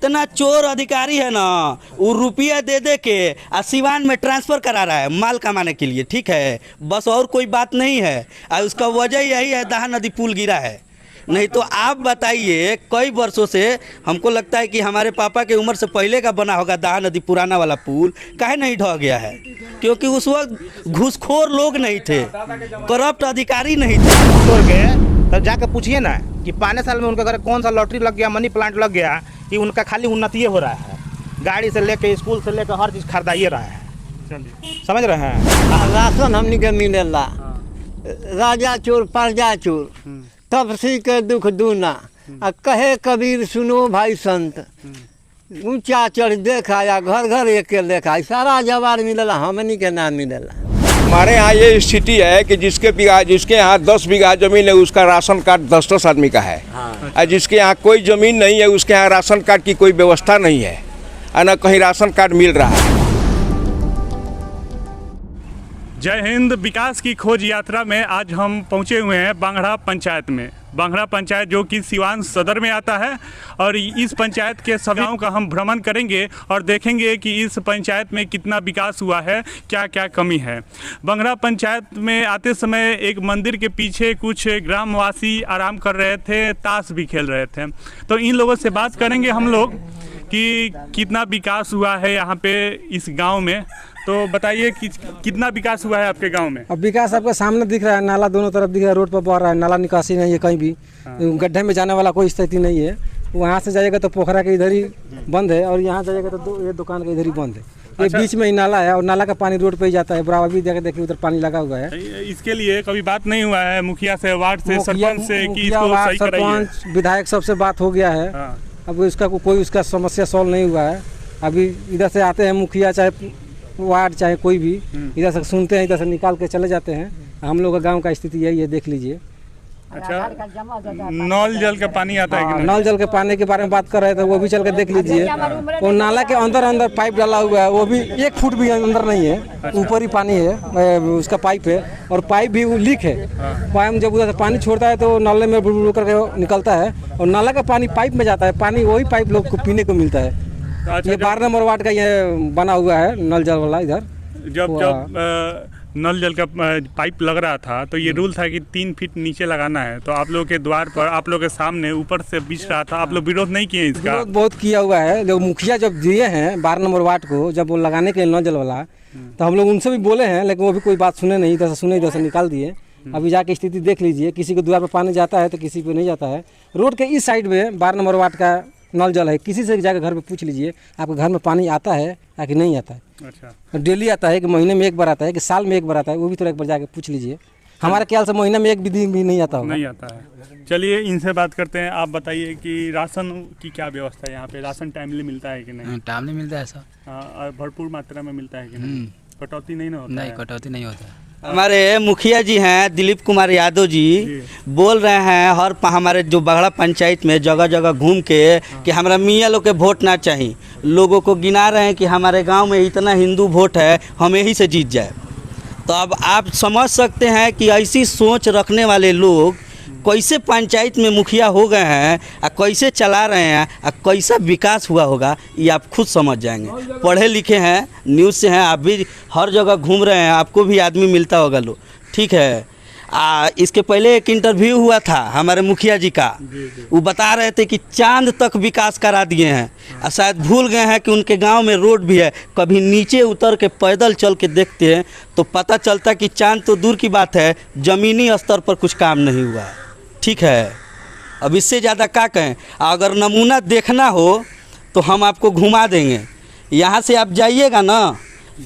इतना चोर अधिकारी है ना, वो रुपया दे दे के सिवान में ट्रांसफ़र करा रहा है माल कमाने के लिए, ठीक है, बस और कोई बात नहीं है। और उसका वजह यही है दहा नदी पुल गिरा है। नहीं तो आप बताइए, कई वर्षों से हमको लगता है कि हमारे पापा की उम्र से पहले का बना होगा दहा नदी पुराना वाला पुल, काहे नहीं ढह गया है? क्योंकि उस वक्त घूसखोर लोग नहीं थे, करप्ट अधिकारी नहीं थे। तोड़ के तो जाके पूछिए ना कि 5 साल में उनके घर कौन सा लॉटरी लग गया, मनी प्लांट लग गया कि उनका खाली उन्नति हो रहा है। गाड़ी से लेके स्कूल से लेकर हर चीज़ खरीदाइए रहा है। समझ रहे हैं? राशन हमनी के मिलेला, राजा चोर प्रजा चोर, तब सी के दुख दूना। कहे कबीर सुनो भाई संत, ऊंचा चढ़ देखा, घर घर एक लेखा, सारा जवार मिलेला, हमनी के ना मिलेला। हमारे यहाँ ये स्थिति है कि जिसके यहाँ 10 बीघा जमीन है उसका राशन कार्ड 10-10 आदमी का है। और जिसके यहाँ कोई ज़मीन नहीं है उसके यहाँ राशन कार्ड की कोई व्यवस्था नहीं है, और न कहीं राशन कार्ड मिल रहा है। जय हिंद। विकास की खोज यात्रा में आज हम पहुंचे हुए हैं बांगड़ा पंचायत में। बांगड़ा पंचायत जो कि सिवान सदर में आता है, और इस पंचायत के सभी गाँव का हम भ्रमण करेंगे और देखेंगे कि इस पंचायत में कितना विकास हुआ है, क्या क्या कमी है। बांगड़ा पंचायत में आते समय एक मंदिर के पीछे कुछ ग्रामवासी आराम कर रहे थे, ताश भी खेल रहे थे। तो इन लोगों से बात करेंगे हम लोग कि कितना विकास हुआ है यहाँ पे इस गाँव में। तो बताइए कि कितना विकास हुआ है आपके गांव में? अब विकास आपके सामने दिख रहा है, नाला दोनों तरफ दिख रहा है, रोड पर बह रहा है, नाला निकासी नहीं है कहीं भी। गड्ढे में जाने वाला कोई स्थिति नहीं है। वहाँ से जाइएगा तो पोखरा के इधर ही बंद है, और यहाँ जाइएगा तो ये दुकान के इधर ही बंद है। ये अच्छा। बीच में ही नाला है, और नाला का पानी रोड पे ही जाता है, बराबर भी देखिए उधर पानी लगा हुआ है। इसके लिए कभी बात नहीं हुआ है मुखिया से, वार्ड से, सरपंच से कि इसको सही कराइए? सरपंच विधायक सबसे बात हो गया है। अब इसका कोई उसका समस्या सॉल्व नहीं हुआ है। अभी इधर से आते हैं मुखिया, चाहे वार्ड चाहे कोई भी, इधर से सुनते हैं, इधर से निकाल के चले जाते हैं। हम लोग का गांव का स्थिति यही है, देख लीजिए। अच्छा, नल जल का पानी आता है कि नहीं? नल जल के पानी के बारे में बात कर रहे थे, वो भी चल के देख लीजिए। वो नाला के अंदर पाइप डाला हुआ है, वो भी 1 फुट भी अंदर नहीं है, ऊपर ही पानी है, उसका पाइप है, और पाइप भी लीक है। पाइप जब उधर से पानी छोड़ता है तो नाले में बुड़ करके निकलता है, और नाला का पानी पाइप में जाता है, पानी वही पाइप लोग को पीने को मिलता है। ये 12 नंबर वार्ड का ये बना हुआ है नल जल वाला। इधर जब नल जल का पाइप लग रहा था तो ये रूल था कि 3 फीट नीचे लगाना है, तो आप लोगों के द्वार पर, आप लोगों के सामने ऊपर से बिछ रहा था, आप लोग विरोध नहीं किए इसका? विरोध बहुत किया हुआ है। जो मुखिया जब दिए हैं 12 नंबर वार्ड को, जब वो लगाने के लिए नल जल वाला, तो हम लोग उनसे भी बोले हैं, लेकिन वो भी कोई बात सुने नहीं, इधर से सुने, इधर से निकाल दिए। अभी जाके स्थिति देख लीजिए, किसी के द्वार पर पानी जाता है तो किसी पे नहीं जाता है। रोड के इस साइड में 12 नंबर वार्ड का नल जल है, किसी से जाकर घर पे पूछ लीजिए आपके घर में पानी आता है या कि नहीं आता है। अच्छा, डेली आता है कि महीने में 1 बार आता है कि साल में 1 बार आता है, वो भी तो एक बार जाके पूछ लीजिए। हमारे ख्याल से महीने में 1 दिन भी नहीं आता होगा। नहीं आता है। चलिए इनसे बात करते हैं। आप बताइए कि राशन की क्या व्यवस्था है यहाँ पे? राशन टाइमली मिलता है कि नहीं? टाइमली मिलता है सर। और भरपूर मात्रा में मिलता है कि नहीं? कटौती नहीं होता? नहीं, कटौती नहीं होता है। हमारे मुखिया जी हैं दिलीप कुमार यादव जी, बोल रहे हैं हमारे जो बांगड़ा पंचायत में जगह जगह घूम के कि हमारा मियाँ लोग के वोट ना चाहिए। लोगों को गिना रहे हैं कि हमारे गांव में इतना हिंदू वोट है, हम यही से जीत जाए। तो अब आप समझ सकते हैं कि ऐसी सोच रखने वाले लोग कैसे पंचायत में मुखिया हो गए हैं, और कैसे चला रहे हैं, और कैसा विकास हुआ होगा, ये आप खुद समझ जाएंगे। पढ़े लिखे हैं, न्यूज़ से हैं, आप भी हर जगह घूम रहे हैं, आपको भी आदमी मिलता होगा लोग, ठीक है। इसके पहले एक इंटरव्यू हुआ था हमारे मुखिया जी का, वो बता रहे थे कि चांद तक विकास करा दिए हैं, और शायद भूल गए हैं कि उनके गांव में रोड भी है। कभी नीचे उतर के पैदल चल के देखते हैं तो पता चलता कि चांद तो दूर की बात है, ज़मीनी स्तर पर कुछ काम नहीं हुआ है, ठीक है। अब इससे ज़्यादा क्या कहें? अगर नमूना देखना हो तो हम आपको घुमा देंगे। यहाँ से आप जाइएगा ना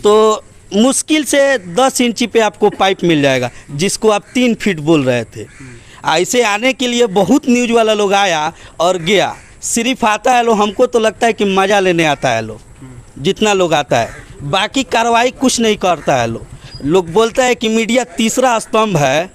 तो मुश्किल से 10 इंची पे आपको पाइप मिल जाएगा, जिसको आप 3 फीट बोल रहे थे। ऐसे आने के लिए बहुत न्यूज़ वाला लोग आया और गया, सिर्फ आता है लोग, हमको तो लगता है कि मज़ा लेने आता है लोग, जितना लोग आता है, बाकी कार्रवाई कुछ नहीं करता है लोग बोलता है कि मीडिया तीसरा स्तंभ है,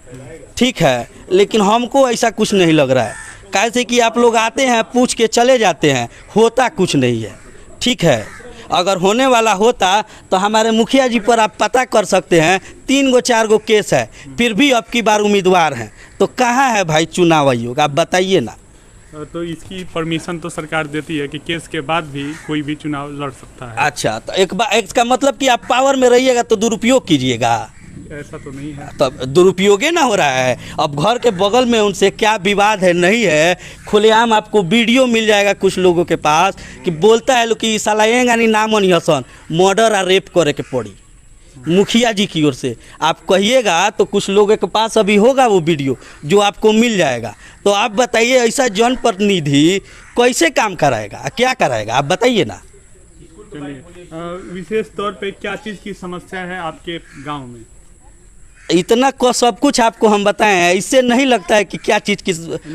ठीक है, लेकिन हमको ऐसा कुछ नहीं लग रहा है। कैसे कि आप लोग आते हैं, पूछ के चले जाते हैं, होता कुछ नहीं है, ठीक है। अगर होने वाला होता तो हमारे मुखिया जी पर आप पता कर सकते हैं, 3-4 गो केस है, फिर भी अब की बार उम्मीदवार हैं। तो कहाँ है भाई चुनाव आयोग, आप बताइए ना। तो इसकी परमिशन तो सरकार देती है कि केस के बाद भी कोई भी चुनाव लड़ सकता है। अच्छा, तो एक बार इसका मतलब कि आप पावर में रहिएगा तो दुरुपयोग कीजिएगा। ऐसा तो नहीं है। तब दुरुपयोग ही ना हो रहा है। अब घर के बगल में उनसे क्या विवाद है नहीं है, खुलेआम आपको वीडियो मिल जाएगा कुछ लोगों के पास कि बोलता है लोग कि सलाएंगा नहीं नाम हसन मर्डर और रेप करे के पड़ी मुखिया जी की ओर से। आप कहिएगा तो कुछ लोगों के पास अभी होगा वो वीडियो जो आपको मिल जाएगा। तो आप बताइए ऐसा जनप्रतिनिधि कैसे काम कराएगा, क्या कराएगा, आप बताइए ना। चलिए, विशेष तौर पे क्या चीज़ की समस्या है आपके गांव में? इतना को सब कुछ आपको हम बताएं हैं, इससे नहीं लगता है कि क्या चीज़ की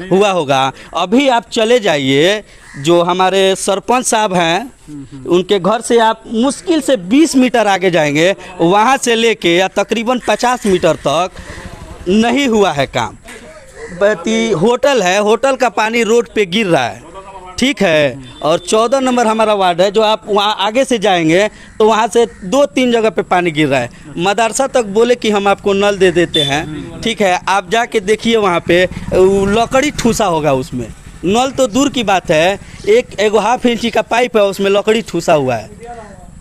हुआ होगा। अभी आप चले जाइए, जो हमारे सरपंच साहब हैं उनके घर से आप मुश्किल से 20 मीटर आगे जाएंगे, वहाँ से लेके या तकरीबन 50 मीटर तक नहीं हुआ है काम। होटल है, होटल का पानी रोड पे गिर रहा है, ठीक है। और 14 नंबर हमारा वार्ड है, जो आप वहाँ आगे से जाएंगे तो वहाँ से 2-3 जगह पे पानी गिर रहा है। मदरसा तक बोले कि हम आपको नल दे देते हैं, ठीक है। आप जाके देखिए वहाँ पे लकड़ी ठूसा होगा उसमें, नल तो दूर की बात है, एक हाफ इंची का पाइप है उसमें लकड़ी ठूसा हुआ है,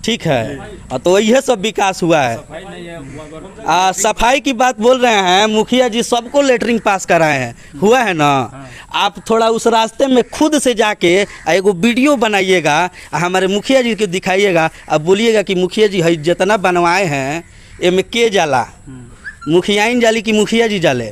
ठीक है। तो यह सब विकास हुआ है। सफाई की बात बोल रहे हैं, मुखिया जी सबको लेटरिन पास कराए हैं, हुआ है ना। आप थोड़ा उस रास्ते में खुद से जाके एगो वीडियो बनाइएगा, हमारे मुखिया जी को दिखाइएगा, अब बोलिएगा कि मुखिया जी है जितना बनवाए हैं एमे के जाला, मुखियाइन जाली कि मुखिया जी जाले।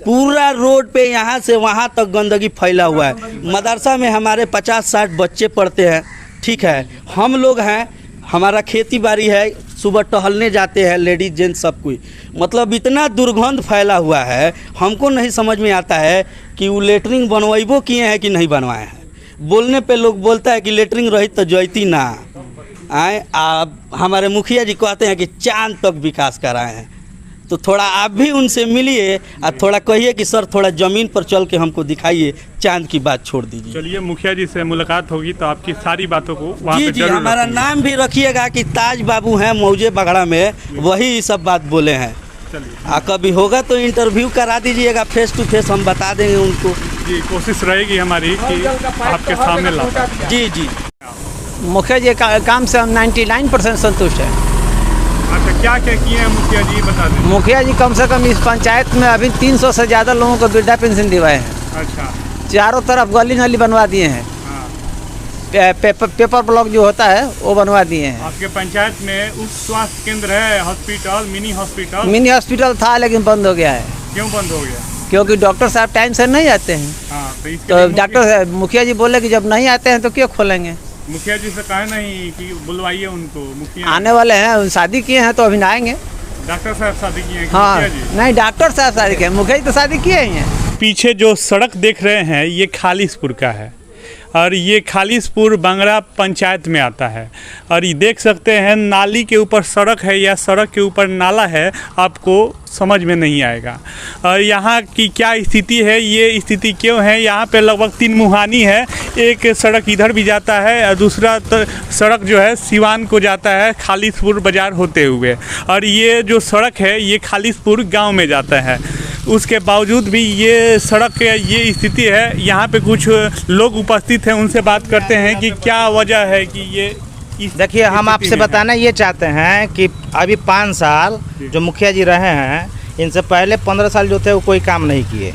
पूरा रोड पे यहाँ से वहाँ तक गंदगी फैला हुआ है। मदरसा में हमारे 50-60 बच्चे पढ़ते हैं, ठीक है। हम लोग हैं, हमारा खेती बाड़ी है, सुबह टहलने जाते हैं लेडीज जेंट्स सब कोई। मतलब इतना दुर्गंध फैला हुआ है, हमको नहीं समझ में आता है कि वो लेटरिन बनवाइबो किए हैं कि नहीं बनवाए हैं। बोलने पे लोग बोलता है कि लेटरिन रही तो जयती ना आए। आप हमारे मुखिया जी कहते हैं कि चांद तक विकास कराए हैं। तो थोड़ा आप भी उनसे मिलिए और थोड़ा कहिए कि सर थोड़ा ज़मीन पर चल के हमको दिखाइए, चांद की बात छोड़ दीजिए। चलिए, मुखिया जी से मुलाकात होगी तो आपकी सारी बातों को वहाँ जी पे जी जरूर हमारा रखूंगा। नाम भी रखिएगा कि ताज बाबू हैं मौजे बगड़ा में, वही ये सब बात बोले हैं। चलिए, कभी होगा तो इंटरव्यू करा दीजिएगा, फेस टू फेस हम बता देंगे उनको। जी कोशिश रहेगी हमारी कि आपके सामने ला पाएं। जी जी। मुखिया जी का काम से हम 99% संतुष्ट हैं। अच्छा, क्या क्या किए हैं मुखिया जी, बता दें। मुखिया जी कम से कम इस पंचायत में अभी 300 से ज़्यादा लोगों को वृद्धा पेंशन दिवाए हैं। अच्छा, चारों तरफ गली नाली बनवा दिए हैं। हाँ। पेपर ब्लॉक जो होता है वो बनवा दिए हैं। आपके पंचायत में उप स्वास्थ्य केंद्र है, hospital, mini hospital? Mini hospital था लेकिन बंद हो गया है। क्यों बंद हो गया? क्योंकि डॉक्टर साहब टाइम से नहीं आते हैं। हाँ, तो इसके तो लिए डॉक्टर मुखिया जी बोले कि जब नहीं आते हैं तो क्यों खोलेंगे। मुखिया जी से कहे नहीं कि बुलवाइए उनको। मुखिया आने वाले हैं, शादी किए हैं तो अभी ना आएंगे। डॉक्टर साहब शादी किए हैं? हाँ, मुखिया जी नहीं डॉक्टर साहब शादी किए, मुखिया जी तो शादी किए ही हैं। पीछे जो सड़क देख रहे हैं ये खालिसपुर का है और ये खालिसपुर बांगड़ा पंचायत में आता है। और ये देख सकते हैं नाली के ऊपर सड़क है या सड़क के ऊपर नाला है, आपको समझ में नहीं आएगा। और यहाँ की क्या स्थिति है, ये स्थिति क्यों है, यहाँ पे लगभग 3 मुहानी है। एक सड़क इधर भी जाता है और दूसरा सड़क जो है सिवान को जाता है खालिसपुर बाज़ार होते हुए। और ये जो सड़क है ये खालिसपुर गांव में जाता है। उसके बावजूद भी ये सड़क ये स्थिति है। यहाँ पे कुछ लोग उपस्थित हैं, उनसे बात करते हैं कि क्या वजह है कि ये देखिए, हम आपसे बताना ये चाहते हैं कि अभी 5 साल जो मुखिया जी रहे हैं, इनसे पहले 15 साल जो थे वो कोई काम नहीं किए।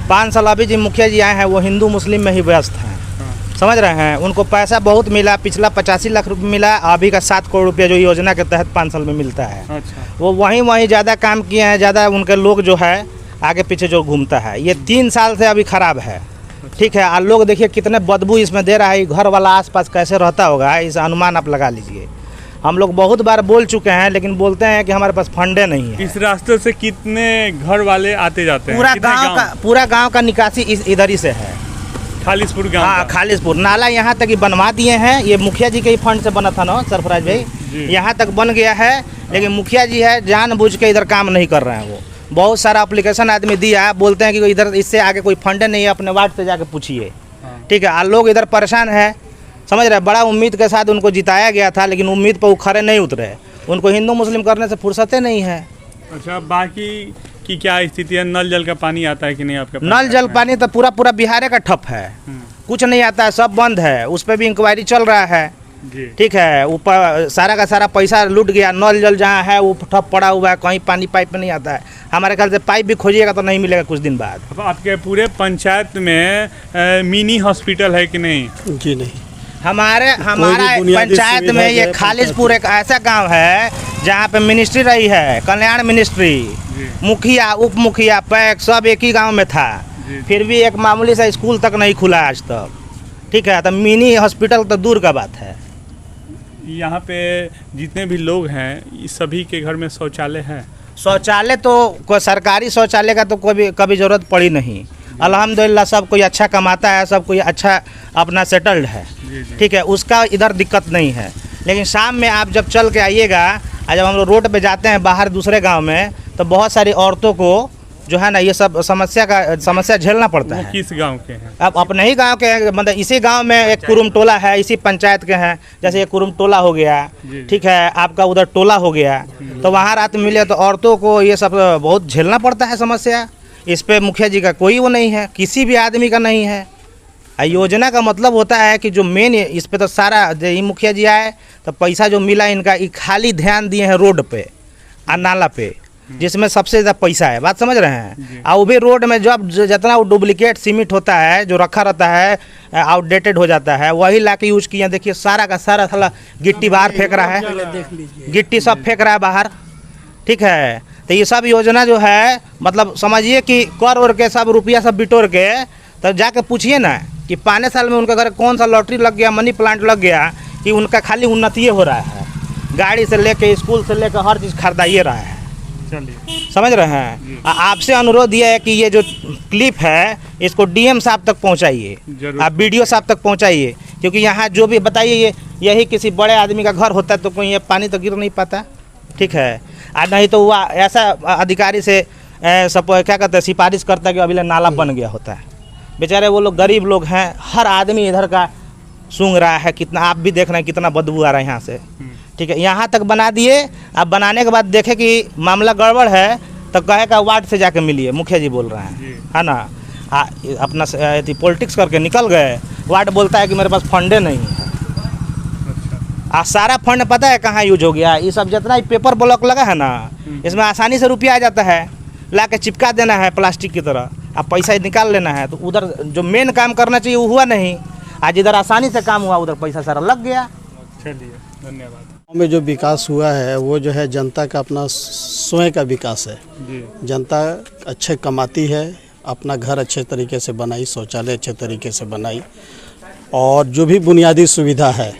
5 साल अभी जो मुखिया जी आए हैं वो हिंदू मुस्लिम में ही व्यस्त हैं। समझ रहे हैं, उनको पैसा बहुत मिला, पिछला 85 लाख रुपये मिला, अभी का 7 करोड़ रुपया जो योजना के तहत 5 साल में मिलता है। अच्छा, वो वहीं ज़्यादा काम किए हैं, ज़्यादा उनके लोग जो है आगे पीछे जो घूमता है। ये 3 साल से अभी ख़राब है, ठीक है। और लोग देखिए कितने बदबू इसमें दे रहा है, घर वाला आसपास कैसे रहता होगा, इस अनुमान आप लगा लीजिए। हम लोग बहुत बार बोल चुके हैं लेकिन बोलते हैं कि हमारे पास फंडे नहीं है। इस रास्ते से कितने घर वाले आते जाते हैं? पूरा गांव का निकासी इधर ही से है, खालिसपुर गांव हाँ का। खालिसपुर। नाला यहाँ तक ही बनवा दिए हैं, ये मुखिया जी के ही फंड से बना था ना सरफराज भाई, यहाँ तक बन गया है। लेकिन मुखिया जी है जानबूझ के इधर काम नहीं कर रहे हैं। वो बहुत सारा एप्लीकेशन आदमी दिया है, बोलते हैं कि इधर इससे आगे कोई फंडे नहीं है, अपने वार्ड से जाके पूछिए, ठीक है। और लोग इधर परेशान हैं, समझ रहे हैं। बड़ा उम्मीद के साथ उनको जिताया गया था लेकिन उम्मीद पर वो खरे नहीं उतरे। उनको हिंदू मुस्लिम करने से फुर्सतें नहीं है। अच्छा, बाकी की क्या स्थिति है? नल जल का पानी आता है कि नहीं आपके पास? नल जल पानी तो पूरा पूरा बिहार का ठप है, कुछ नहीं आता है, सब बंद है। उस पर भी इंक्वायरी चल रहा है। जी। ठीक है, ऊपर सारा का सारा पैसा लूट गया। नल जल जहाँ है वो ठप पड़ा हुआ है, कहीं पानी पाइप नहीं आता है। हमारे ख्याल से पाइप भी खोजिएगा तो नहीं मिलेगा कुछ दिन बाद। अब आपके पूरे पंचायत में मिनी हॉस्पिटल है कि नहीं? जी नहीं। हमारा पंचायत में ये खालिशपुर एक ऐसा गांव है जहाँ पे मिनिस्ट्री रही है, कल्याण मिनिस्ट्री, मुखिया, उप मुखिया, पैक सब एक ही गांव में था। फिर भी एक मामूली सा स्कूल तक नहीं खुला आज तक। ठीक है, तो मिनी हॉस्पिटल तो दूर का बात है। यहाँ पे जितने भी लोग हैं इस सभी के घर में शौचालय है? शौचालय तो कोई सरकारी शौचालय का तो कभी ज़रूरत पड़ी नहीं। अल्हम्दुलिल्लाह सब कोई अच्छा कमाता है, सब कोई अच्छा अपना सेटल्ड है। ठीक है, उसका इधर दिक्कत नहीं है। लेकिन शाम में आप जब चल के आइएगा, जब हम लोग रोड पे जाते हैं बाहर दूसरे गांव में, तो बहुत सारी औरतों को जो है ना ये सब समस्या झेलना पड़ता है। किस गांव के हैं? अब अपने ही गांव के हैं, मतलब इसी गांव में एक कुरुम टोला है, इसी पंचायत के हैं। जैसे ये कुरुम टोला हो गया, ठीक है, आपका उधर टोला हो गया, तो वहाँ रात मिले तो औरतों को ये सब बहुत झेलना पड़ता है समस्या। इस पे मुखिया जी का कोई वो नहीं है, किसी भी आदमी का नहीं है। योजना का मतलब होता है कि जो मेन इस पे तो सारा ये मुखिया जी आए तो पैसा जो मिला इनका, ये खाली ध्यान दिए हैं रोड पे और नाला पे, जिसमें सबसे ज़्यादा पैसा है। बात समझ रहे हैं? और वो भी रोड में जब जितना वो डुप्लीकेट सीमेंट होता है जो रखा रहता है, आउटडेटेड हो जाता है, वही ला के यूज़ किया। देखिए सारा का सारा साला गिट्टी बाहर फेंक रहा है, गिट्टी सब फेंक रहा है बाहर। ठीक है, तो ये सब योजना जो है मतलब समझिए कि कर और के सब रुपया सब बिटोर के, तब जाके पूछिए ना कि 5 साल में उनके घर कौन सा लॉटरी लग गया, मनी प्लांट लग गया, कि उनका खाली उन्नति हो रहा है। गाड़ी से लेके, स्कूल से लेकर हर चीज़ खरीदाइए रहा है। समझ रहे हैं? आपसे अनुरोध यह है कि ये जो क्लिप है इसको डीएम साहब तक पहुंचाइए, आप बीडीओ साहब तक पहुंचाइए, क्योंकि यहाँ जो भी बताइए ये यही किसी बड़े आदमी का घर होता है तो कोई ये पानी तो गिर नहीं पाता। ठीक है, नहीं तो वो ऐसा अधिकारी से सब क्या कहते हैं सिफारिश करता है कि अभी नाला बन गया होता है। बेचारे वो लोग गरीब लोग हैं, हर आदमी इधर का सूंघ रहा है। कितना आप भी देख रहे हैं कितना बदबू आ रहा है यहाँ से। ठीक है, यहाँ तक बना दिए। अब बनाने के बाद देखे कि मामला गड़बड़ है तो कहेगा वार्ड से जाके मिलिए, मुखिया जी बोल रहे हैं, है ना। अपना पॉलिटिक्स करके निकल गए। वार्ड बोलता है कि मेरे पास फंडे नहीं है। सारा फंड पता है कहाँ यूज हो गया? ये सब जितना ही पेपर ब्लॉक लगा है ना, इसमें आसानी से रुपया आ जाता है, ला के चिपका देना है प्लास्टिक की तरह, अब पैसा निकाल लेना है। तो उधर जो मेन काम करना चाहिए वो हुआ नहीं, आज इधर आसानी से काम हुआ, उधर पैसा सारा लग गया। चलिए, धन्यवाद। गाँव में जो विकास हुआ है वो जो है जनता का अपना स्वयं का विकास है। जनता अच्छे कमाती है, अपना घर अच्छे तरीके से बनाई, शौचालय अच्छे तरीके से बनाई, और जो भी बुनियादी सुविधा है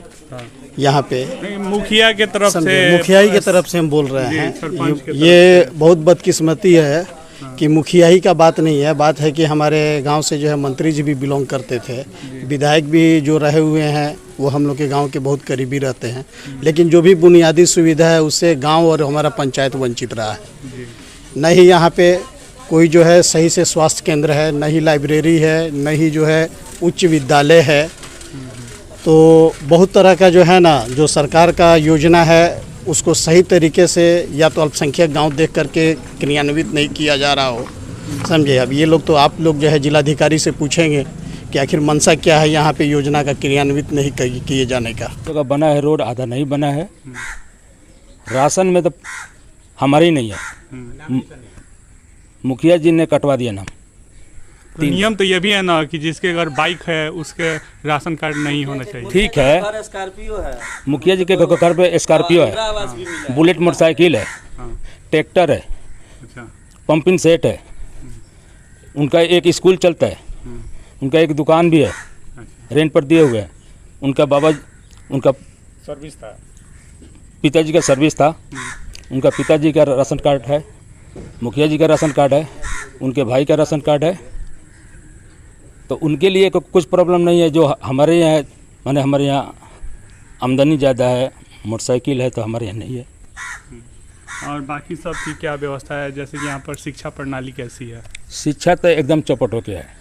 यहाँ पे मुखिया के तरफ से, मुखियाई की तरफ से हम बोल रहे हैं। ये बहुत बदकिस्मती है कि मुखियाई का बात नहीं है, बात है कि हमारे गांव से जो है मंत्री जी भी बिलोंग करते थे, विधायक भी जो रहे हुए हैं वो हम लोग के गांव के बहुत करीबी रहते हैं, लेकिन जो भी बुनियादी सुविधा है उससे गांव और हमारा पंचायत वंचित रहा है। न ही यहाँ पे कोई जो है सही से स्वास्थ्य केंद्र है, न ही लाइब्रेरी है, न ही जो है उच्च विद्यालय है। तो बहुत तरह का जो है ना जो सरकार का योजना है उसको सही तरीके से या तो अल्पसंख्यक गांव देख करके क्रियान्वित नहीं किया जा रहा हो, समझे। अब ये लोग तो आप लोग जो है जिलाधिकारी से पूछेंगे कि आखिर मंशा क्या है यहाँ पे योजना का क्रियान्वित नहीं किए जाने का। तो बना है रोड, आधा नहीं बना है। राशन में तो हमारे ही नहीं है, मुखिया जी ने कटवा दिया नाम। तो नियम तो ये भी है ना कि जिसके अगर बाइक है उसके राशन कार्ड नहीं होना चाहिए। ठीक है, स्कॉर्पियो है, मुखिया जी के घर पे स्कॉर्पियो है, बुलेट मोटरसाइकिल है, ट्रैक्टर है, पंपिंग सेट है, उनका एक स्कूल चलता है, उनका एक दुकान भी है, रेंट पर दिए हुए हैं। उनका बाबा, उनका सर्विस था, पिताजी का सर्विस था, उनका पिताजी का राशन कार्ड है, मुखिया जी का राशन कार्ड है, उनके भाई का राशन कार्ड है। तो उनके लिए कुछ प्रॉब्लम नहीं है। जो हमारे यहाँ माने हमारे यहाँ आमदनी ज़्यादा है, मोटरसाइकिल है, तो हमारे यहाँ नहीं है। और बाकी सब की क्या व्यवस्था है? जैसे कि यहाँ पर शिक्षा प्रणाली कैसी है? शिक्षा तो एकदम चौपट हो गया है।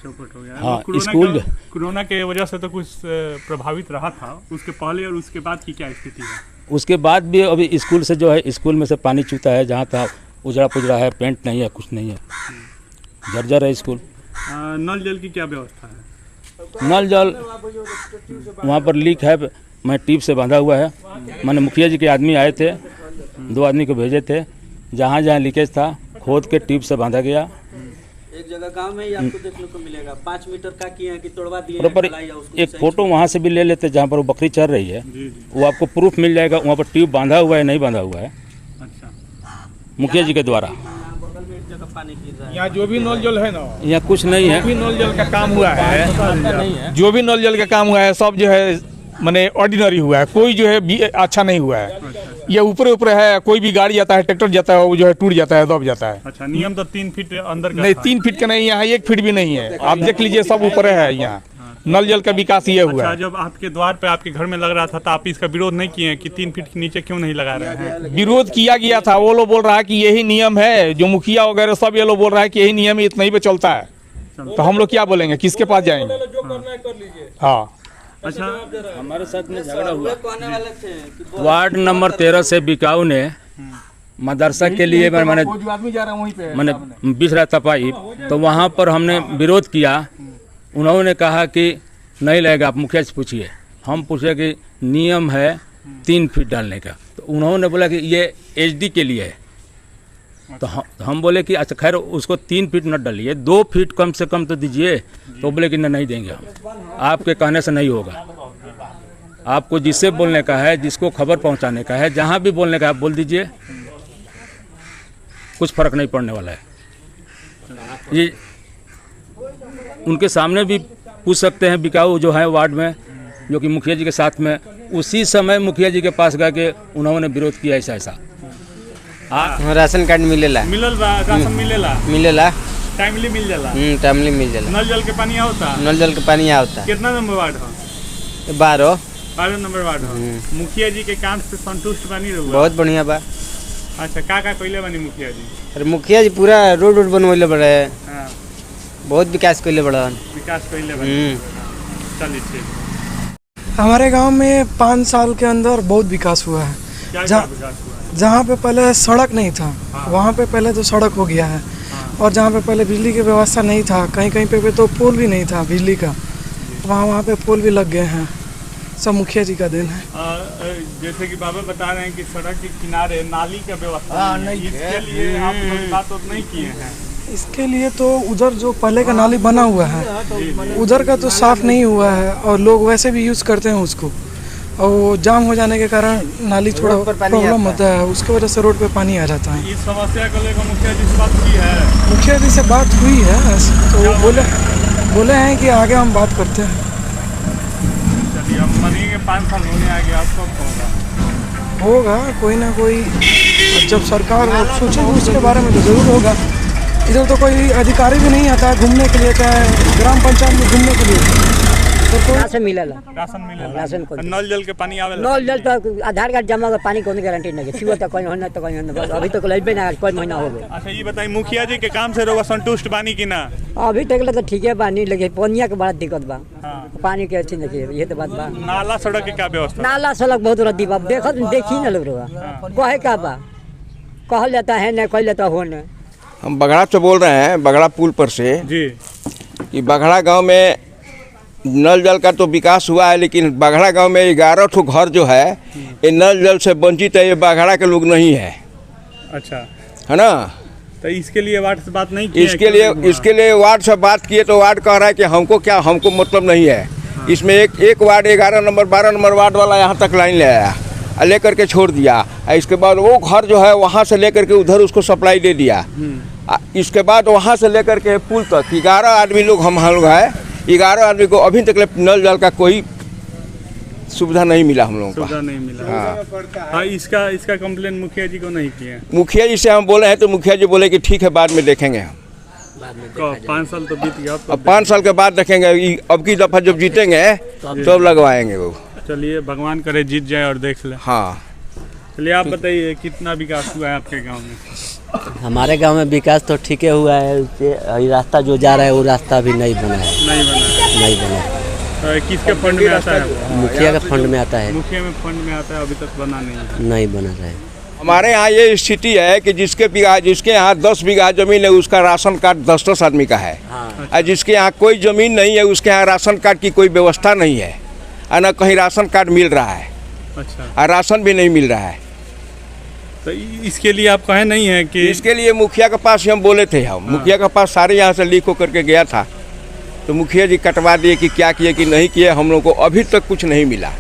चौपट हो गया। हाँ, स्कूल कोरोना के वजह से तो कुछ प्रभावित रहा था, उसके पहले और उसके बाद की क्या स्थिति है? उसके बाद भी अभी स्कूल से जो है, स्कूल में से पानी चूता है, जहाँ था उजड़ा पुजड़ा है, पेंट नहीं है, कुछ नहीं है, जर्जर है स्कूल। नल जल की क्या व्यवस्था है? नल जल वहाँ पर लीक है, मैं टीप से बांधा हुआ है। मैंने मुखिया जी के आदमी आए थे, 2 आदमी को भेजे थे, जहाँ जहाँ लीकेज था खोद के टीप से बांधा गया। एक जगह गांव में ही आपको देखने को मिलेगा 5 मीटर का किए हैं कि तोड़वा दिए पर एक फोटो वहाँ से भी ले लेते जहाँ पर वो बकरी चर रही है, वो आपको प्रूफ मिल जाएगा वहाँ पर ट्यूब बांधा हुआ है नहीं बांधा हुआ है। अच्छा, मुखिया जी के द्वारा यहाँ जो भी नल जल है ना, यहाँ कुछ नहीं है, जो भी नल जल का काम हुआ है, जो भी नल जल का काम हुआ है सब जो है मैंने ऑर्डिनरी हुआ है, कोई जो है अच्छा नहीं हुआ है। ये ऊपर ऊपर है, कोई भी गाड़ी जाता है, ट्रैक्टर जाता है, वो जो है टूट जाता है, दब जाता है। अच्छा, नियम तो 3 फीट अंदर का नहीं, 3 फीट का नहीं, यहाँ 1 फीट भी नहीं है। आप देख लीजिए, सब ऊपर है। यहाँ नल जल का विकास ये हुआ अच्छा, है। जब आपके द्वार पे आपके घर में लग रहा था तो आप इसका विरोध नहीं किए कि 3 फीट के नीचे क्यों नहीं लगा रहे हैं? विरोध किया गया था, वो लोग बोल रहा है कि यही नियम है, जो मुखिया वगैरह सब ये लोग बोल रहा है कि यही नियम है, इतना ही पे चलता है। तो हम लोग क्या बोलेंगे, किसके पास जाएंगे? हाँ, अच्छा, हमारे साथ में झगड़ा हुआ। वार्ड नंबर 13 से बिकाऊ ने मदरसा के लिए मैंने बीच रहा था पाइप, तो वहाँ पर हमने विरोध किया। उन्होंने कहा कि नहीं लगेगा, आप मुखिया से पूछिए। हम पूछे कि नियम है 3 फीट डालने का, तो उन्होंने बोला कि ये एचडी के लिए है। तो हम बोले कि अच्छा खैर उसको 3 फीट न डालिए, 2 फीट कम से कम तो दीजिए। तो बोले कि नहीं देंगे हम, आपके कहने से नहीं होगा। आपको जिससे बोलने का है, जिसको खबर पहुंचाने का है, जहां भी बोलने का है आप बोल दीजिए, कुछ फर्क नहीं पड़ने वाला है। ये उनके सामने भी पूछ सकते हैं, बिकाऊ जो है वार्ड में, जो कि मुखिया जी के साथ में उसी समय मुखिया जी के पास गए के उन्होंने विरोध किया ऐसा। राशन कार्ड मिलेला, राशन मिलेला, टाइमली मिल जाला, टाइमली मिल जाला। नल जल के पानी आवता, नल जल के पानी आवता। कितना नंबर वार्ड है? 12 नंबर वार्ड है। मुखिया जी के काम से संतुष्ट बनी रहुआ? बहुत बढ़िया बा। अच्छा, का कइले बनी मुखिया जी? अरे मुखिया जी पूरा रोड बनवैले बड़े, बहुत विकास कइले बड़न। विकास कइले बनी। चलिए ठीक। हमारे गांव में 5 साल के अंदर बहुत विकास हुआ है। जहाँ पे पहले सड़क नहीं था, वहाँ पे पहले तो सड़क हो गया है। और जहाँ पे पहले बिजली की व्यवस्था नहीं था, कहीं कहीं पे तो पोल भी नहीं था बिजली का, वहाँ पे पोल भी लग गए हैं। सब मुखिया जी का दिन है। जैसे कि बाबा बता रहे हैं कि सड़क के किनारे नाली का व्यवस्था नहीं है, इसके लिए आप लोग बात तो नहीं किए हैं? इसके लिए तो उधर जो पहले का नाली बना हुआ है, उधर का तो साफ नहीं हुआ है, और लोग वैसे भी यूज़ करते हैं उसको, और वो जाम हो जाने के कारण नाली थोड़ा प्रॉब्लम होता है, उसके वजह से रोड पे पानी आ जाता है। इस समस्या को लेकर मुखिया जी से बात की है? मुखिया जी से बात हुई है, तो वो बोले हैं कि आगे हम बात करते हैं। चलिए, हम मानिए 5 साल होने आ गया, आपको होगा कोई ना कोई, जब सरकार सोचेगी उसके बारे में तो ज़रूर होगा। इधर तो कोई अधिकारी भी नहीं आता है घूमने के लिए, चाहे ग्राम पंचायत में घूमने के लिए। राशन मिलेला, राशन को नल जल के पानी आवेला? नल जल तो आधार कार्ड जमा कर पानी कोई गारंटी नहीं है, तो कहीं होना तो कहीं होना, अभी तक लइबे ना, कोई महीना हो गया। अच्छा, ये बताइए मुखिया जी के काम से रहुआ संतुष्ट बानी कि ना? अभी तक तो ठीक है बानी, लेकिन पानिया के बड़ा दिक्कत बा। पानी के अच्छी नहीं, ये तो बात बा। नाला सड़क के क्या व्यवस्था? नाला सड़क बहुत रद्दी बा, देखी ना लोग कहे का बा, कहल जाता है ना, कह लेता हो न। हम बगड़ा से बोल रहे हैं, बगड़ा पुल पर से जी, कि बगड़ा गांव में नल जल का तो विकास हुआ है, लेकिन बगड़ा गांव में 11 ठो घर जो है ये नल जल से वंचित है। ये बगड़ा के लोग नहीं है। अच्छा, है ना? तो इसके लिए वार्ड से बात नहीं की? इसके लिए वार्ड से बात किए तो वार्ड कह रहा है कि हमको मतलब नहीं है। इसमें एक वार्ड 11 नंबर 12 नंबर वार्ड वाला यहाँ तक लाइन ले आया, लेकर के छोड़ दिया। इसके बाद वो घर जो है वहाँ से लेकर के उधर उसको सप्लाई दे दिया। इसके बाद वहाँ से लेकर के पुल तक 11 आदमी लोग हम लोग हैं, 11 आदमी को अभी तक नल जल का कोई सुविधा नहीं मिला हम लोगों को। सुविधा नहीं मिला। हाँ, इसका कंप्लेन मुखिया जी को नहीं किया? मुखिया जी से हम बोले हैं तो मुखिया जी बोले कि ठीक है, बाद में देखेंगे हम। 5 साल तो बीत गया, अब 5 साल के बाद देखेंगे। अब की दफ़ा जब जीतेंगे तब लगवाएंगे वो। चलिए, भगवान करे जीत जाए और देख ले। हाँ, चलिए, आप बताइए कितना विकास हुआ है आपके गांव में? हमारे गांव में विकास तो ठीक है हुआ है। रास्ता जो जा रहा है वो रास्ता अभी नहीं बना है। नहीं बना। किसके फंड में आता है? मुखिया के फंड में आता है। मुखिया में फंड में आता है, अभी तक बना नहीं है। नहीं बना है। हमारे यहाँ ये स्थिति है कि जिसके यहाँ 10 बीघा जमीन है उसका राशन कार्ड 10 आदमी का है। और जिसके यहाँ कोई ज़मीन नहीं है उसके यहाँ राशन कार्ड की कोई व्यवस्था नहीं है और न कहीं राशन कार्ड मिल रहा है। अच्छा। और राशन भी नहीं मिल रहा है। तो इसके लिए आप कहे नहीं है कि इसके लिए मुखिया के पास ही हम बोले थे। हम मुखिया के पास सारे यहाँ से लीक होकर के गया था, तो मुखिया जी कटवा दिए कि क्या किए कि नहीं किए। हम लोग को अभी तक कुछ नहीं मिला।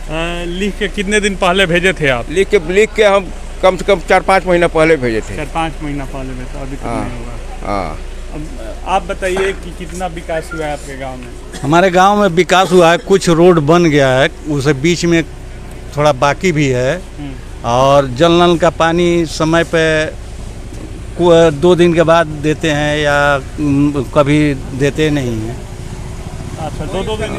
लिख के कितने दिन पहले भेजे थे आप? लिख के हम कम से कम 4-5 महीना पहले भेजे थे। 4-5 महीना पहले में, तो अभी तक नहीं हुआ। हाँ। अब आप बताइए कि कितना विकास हुआ है आपके गांव में? हमारे गांव में विकास हुआ है, कुछ रोड बन गया है, उसे बीच में थोड़ा बाकी भी है। और जल नल का पानी समय पे 2 दिन के बाद देते हैं या कभी देते नहीं हैं। अच्छा, 2 दिन?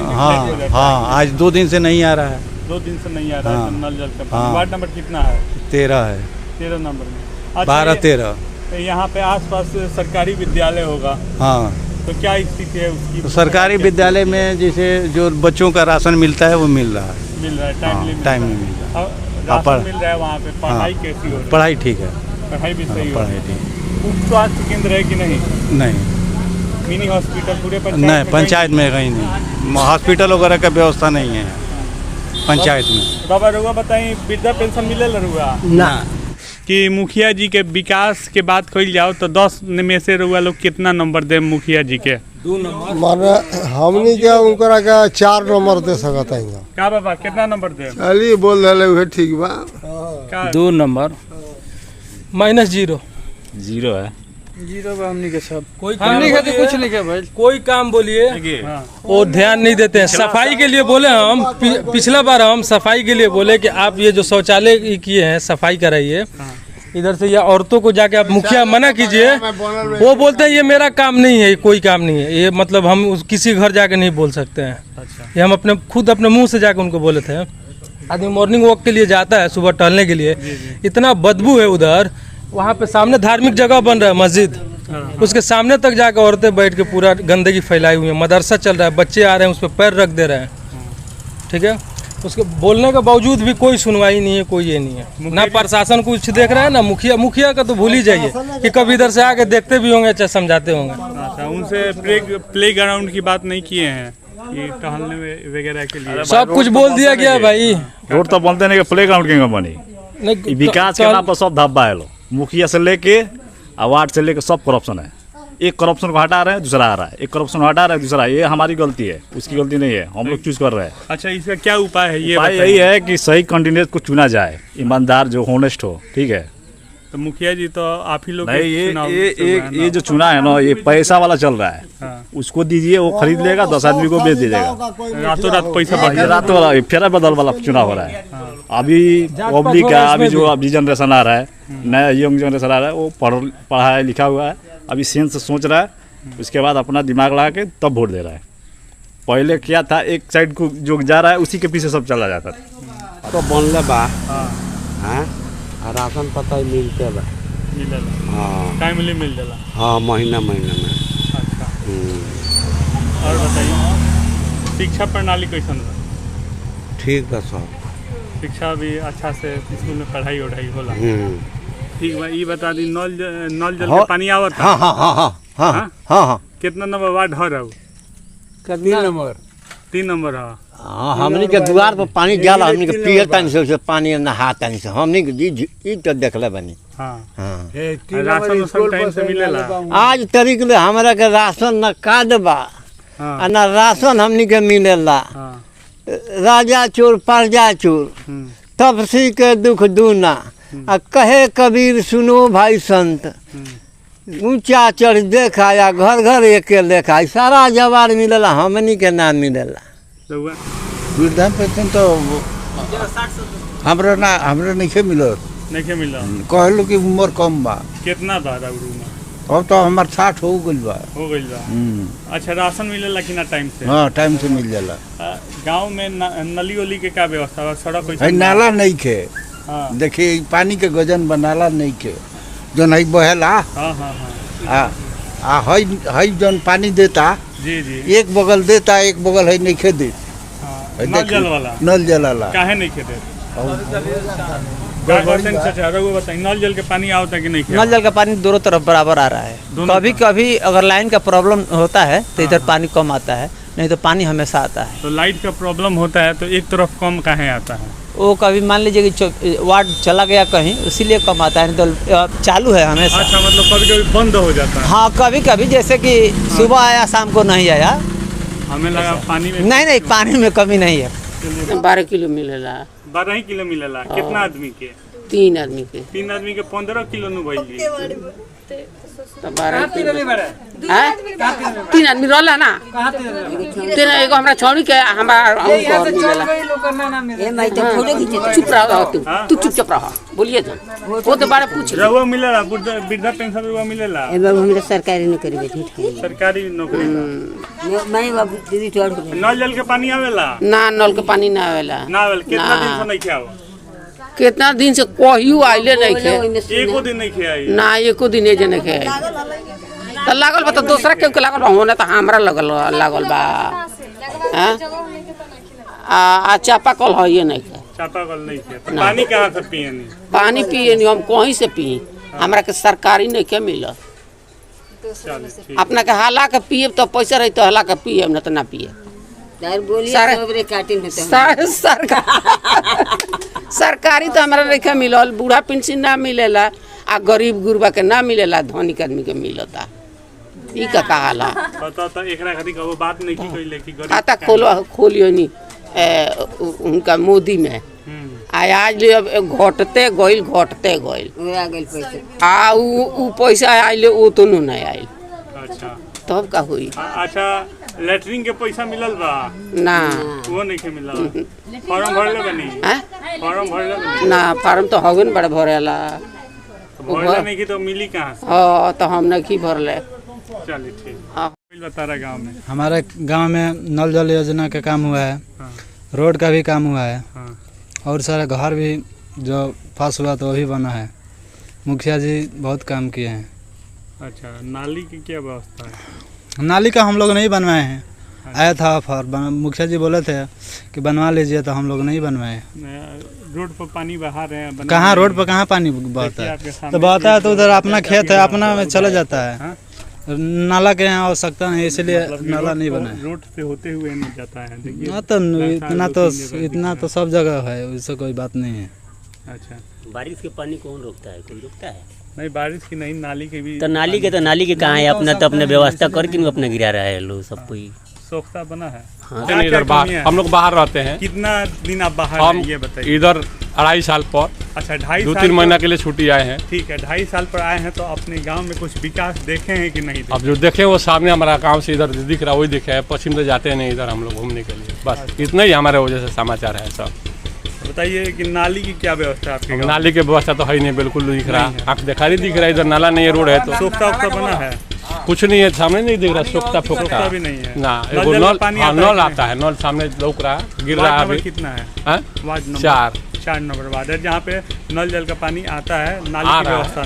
हाँ, आज 2 दिन से नहीं आ रहा है। 2 दिन से नहीं आ रहा है नल जल का पानी। वार्ड नंबर कितना है? 13 है। 13 नंबर में। 12-13। यहाँ पे आसपास सरकारी विद्यालय होगा। हाँ, तो क्या स्थिति है उसकी? तो सरकारी विद्यालय में जैसे जो बच्चों का राशन मिलता है वो मिल रहा है। मिल रहा है, टाइम में मिल रहा है। राशन मिल रहा है वहाँ पे। पढ़ाई कैसी हो रही है? पढ़ाई ठीक है। पढ़ाई भी सही हो पढ़ाई ठीक। उप स्वास्थ्य केंद्र है कि नहीं? नहीं। मिनी हॉस्पिटल पूरे पंचायत नहीं, पंचायत में कहीं नहीं। हॉस्पिटल वगैरह का व्यवस्था नहीं है पंचायत में। बाबा रुआ बताइए, वृद्धा पेंशन मिले रुआ ना? कि मुखिया जी के विकास के बात कही जाओ तो 10 में से रुआ लोग कितना नंबर दे मुखिया जी के? 2 नंबर। माने हमनी के उनकरा का 4 नंबर दे सकता है। का बाबा कितना नंबर दे? चलिए बोल रहे हुए ठीक बा। 2 नंबर -0 है। 0 हमनी के सब कोई हमनी के तो कुछ नहीं है भाई। कोई काम बोलिए वो ध्यान नहीं देते हैं। सफाई के लिए बोले हम पिछला बार हम सफाई के लिए बोले कि आप ये जो शौचालय किए हैं सफाई कराइए इधर से, या औरतों को जाके आप मुखिया मना कीजिए। वो बोलते हैं ये मेरा काम नहीं है, कोई काम नहीं है ये, मतलब हम किसी घर जाके नहीं बोल सकते हैं। ये हम खुद अपने मुँह से जाके उनको बोले थे। आदमी मॉर्निंग वॉक के लिए जाता है सुबह टहलने के लिए, इतना बदबू है उधर। वहाँ पे सामने धार्मिक जगह बन रहा है मस्जिद, उसके सामने तक जाकर औरतें बैठ के पूरा गंदगी फैलाई हुई है। मदरसा चल रहा है, बच्चे आ रहे हैं उस पर पैर रख दे रहे हैं। ठीक है, उसके बोलने के बावजूद भी कोई सुनवाई नहीं है, कोई ये नहीं है। ना प्रशासन कुछ देख रहा है ना मुखिया का तो भूल ही जाइए कि कभी इधर से आके देखते भी होंगे चाहे समझाते होंगे। अच्छा, उनसे प्ले ग्राउंड की बात नहीं किए हैं ये टहलने वगैरह के लिए? सब कुछ बोल दिया गया भाई। रोड तो बोलते नहीं प्ले ग्राउंड के बनी, विकास के नाम पर सब धब्बा है। मुखिया से लेके वार्ड से लेके सब करप्शन है। एक करप्शन को हटा रहे हैं, दूसरा आ रहा है। एक करप्शन को हटा रहे हैं, दूसरा। ये हमारी गलती है, उसकी गलती नहीं है। हम लोग चूज कर रहे हैं। अच्छा, इसका क्या उपाय है? ये उपाय यही है कि सही कैंडिडेट को चुना जाए, ईमानदार जो होनेस्ट हो। ठीक है, तो मुखिया जी तो आप ही लोग नहीं, ये जो चुना है ना, ये पैसा वाला चल रहा है। हाँ। उसको दीजिए, वो खरीद लेगा, 10 आदमी को बेच दीजिएगा। रातों रात पैसा रातों वाला फेरा बदल वाला चुनाव हो रहा है। अभी पब्लिक है, अभी जो अभी जनरेशन आ रहा है, नया यंग जनरेशन आ रहा है, वो पढ़ा है, लिखा हुआ है, अभी सेंस से सोच रहा है, उसके बाद अपना दिमाग लगा के तब वोट दे रहा है। पहले क्या था, एक साइड को जो जा रहा है उसी के पीछे सब चला जाता था। तो बनले बा राशन पता ही मिलते बा। हाँ, टाइमली मिल जाला। हाँ, महीना में। अच्छा। और बताइए शिक्षा प्रणाली कैसन बा? ठीक बा सब। शिक्षा भी अच्छा से स्कूल में पढ़ाई होला? ठीक बा। ये बता दी, नल जल के पानी आवत? हाँ। कितना नंबर वार्ड है? 3 नंबर है। हाँ, हमनी के द्वार पर पानी जाला, हमनी के पियर पानी से पानी नहा तानी से हमनी के तो देखले बनी। हाँ। राशन टाइम से मिलेला? आज तरीके ले हमरा के राशन न कार्ड बा न राशन हमनी के मिलेला। राजा चोर प्रजा चोर, तपसी के दुख दूना। कहे कबीर सुनो भाई संत, ऊंचा चढ़ देखा या घर घर एक लेखा। सारा जवार मिलेला, हमनी के नाम मिलेला। वृद्धा पेंशन तो हमरा नहीं मिलत। कहलो कि उम्र कम बा। कितना बा उम्र? अब तो हमार 60 हो गइल बा। अच्छा, राशन मिलेला कि ना टाइम से? हाँ, टाइम से मिल जाला। गांव में नली ओली के क्या व्यवस्था बा? सड़क है नाला नहीं के। देखिए पानी के गजन बनाला नहीं के, जो नहीं बहेला। है जौन पानी देता जी, एक बगल देता, एक बगल है नहीं खे दे। नल जल वाला काहे नहीं खे दे? नल जल के पानी आता कि नहीं? नल जल का पानी दोनों तरफ बराबर आ रहा है। कभी कभी अगर लाइन का प्रॉब्लम होता है तो इधर पानी कम आता है, नहीं तो पानी हमेशा आता है। तो लाइट का प्रॉब्लम होता है तो एक तरफ कम कहाँ आता है? वो कभी मान लीजिए कि वार्ड चला गया कहीं, इसीलिए कम आता है, तो चालू है हमेशा। अच्छा, मतलब कभी कभी बंद हो जाता है? हाँ, कभी कभी जैसे कि सुबह आया शाम को नहीं आया। हमें लगा पानी में नहीं, पानी में कमी नहीं है। 12 किलो मिलेला। 12 किलो मिलेला। कितना आदमी के? 3 आदमी के। 3 आदमी के 15 किलो नु भइली। तो 12 किलो। 3 आदमी रहला ना। तेरा एगो हमरा छोड़ी के हमारा और मिलेला। ए भाई तो फोटो खींचे। चुप रहो तू चुपचाप रहो। बोलिए तो। वो तो बारे पूछ ले। रहुआ मिलेला, वृद्धा पेंशन रहुआ मिलेला। ए बाबू हमरा सरकारी नौकरी में ठीक। सरकारी नौकरी। मैं बाबू दीदी छोड़ के। नल जल के पानी आवेला? ना, नल के पानी ना आवेला। ना आवेला। कितना दिन से नहीं खाओ? कितना दिन से कहियो आइले नहीं खे। एको दिन नहीं खाई? ना, एको दिन एजे नहीं खाई। तो लागल बा तो दूसरा केहू के लागल बा, होने तो हमरा लागल बा। हां, आ चापाकल है ये नहीं है। चापाकल नहीं है तो पानी कहाँ से पिए? पानी पिए नहीं, हम कहीं से पिए। हमरा के सरकारी नहीं के मिला। अपना के हाला के पिए तो पैसा रही तो हाला के पिए, न तो ना पिए। सरकारी तो हमारा नहीं मिलल। बूढ़ा पेंशन ना मिलेला, आ गरीब गुरबा के ना मिलेला, धनिक आदमी के मिलता। ई का कहाला तो एकरा खातिर कबो बात नहीं की कइले कि गरीब खाता खोलियो नी उनका मोदी में। आज घटते गइल आ उ पैसा आइले वो तो नहीं आइल। अच्छा, तब का हुई? अच्छा, लेटरिन के पैसा मिलल बा? ना, वो नहीं के मिलल। फॉर्म भरले बनी? फॉर्म भरले बनी? ना, फॉर्म तो हवे न बड़ा भरेला। भरले नहीं की तो मिली कहाँ से? हां, तो हम नहीं भरले। चलिए ठीक। हां, बता रहा गांव में। हमारे गांव में नल जल योजना का काम हुआ है। रोड का भी काम हुआ है। और सारा घर भी जो पास हुआ तो वो भी बना है। मुखिया जी बहुत काम किए हैं। अच्छा, नाली की क्या व्यवस्था है? नाली का हम लोग नहीं बनवाए हैं। आया था ऑफर, मुखिया जी बोले थे कि बनवा लीजिए, तो हम लोग नहीं बनवाए। रोड पर पानी बहा रहे हैं। कहाँ रोड पर कहाँ पानी बहता है? तो बहता है तो उधर अपना खेत है, अपना में चला जाता है। नाला के यहाँ आवश्यकता नहीं, इसलिए नाला नहीं बना है। रोड से होते हुए नहीं जाता है। देखिए तो इतना तो सब जगह है, उससे कोई बात नहीं है। अच्छा, बारिश के पानी कौन रोकता है? कोई रोकता है? नहीं, बारिश की नहीं, नाली के भी। तो नाली के कहाँ है? अपना तो अपने व्यवस्था करके अपना गिरा रहा है लोग सब कोई। सोखता बना है। हाँ, इधर बाहर हम लोग बाहर रहते हैं। कितना दिन आप बाहर हैं ये बताइए? इधर 2.5 साल पर। अच्छा, 2.5 साल 2-3 महीना के लिए छुट्टी आए हैं। ठीक है, 2.5 साल पर आए हैं तो अपने गांव में कुछ विकास देखे हैं कि नहीं? अब जो देखे वो सामने हमारा गांव से इधर दिख रहा, वही दिखे है। पश्चिम से जाते नहीं इधर हम लोग घूमने के लिए, बस इतना ही हमारे वजह से समाचार है सब। बताइए कि नाली की क्या व्यवस्था है आपके गांव? नाली की व्यवस्था तो है ही नहीं, बिल्कुल दिख रहा, आँख दिखा रही दिख रहा है। इधर नाला नहीं है, रोड है। तो सोखता बना है? कुछ नहीं है, सामने नहीं दिख रहा। सोखता भी नहीं है ना। एगो नल आता है, नल सामने लौक रहा, गिर रहा है अभी। कितना है? वार्ड नंबर 4 नंबर वार्ड है जहाँ पे नल जल का पानी आता है। नाली की व्यवस्था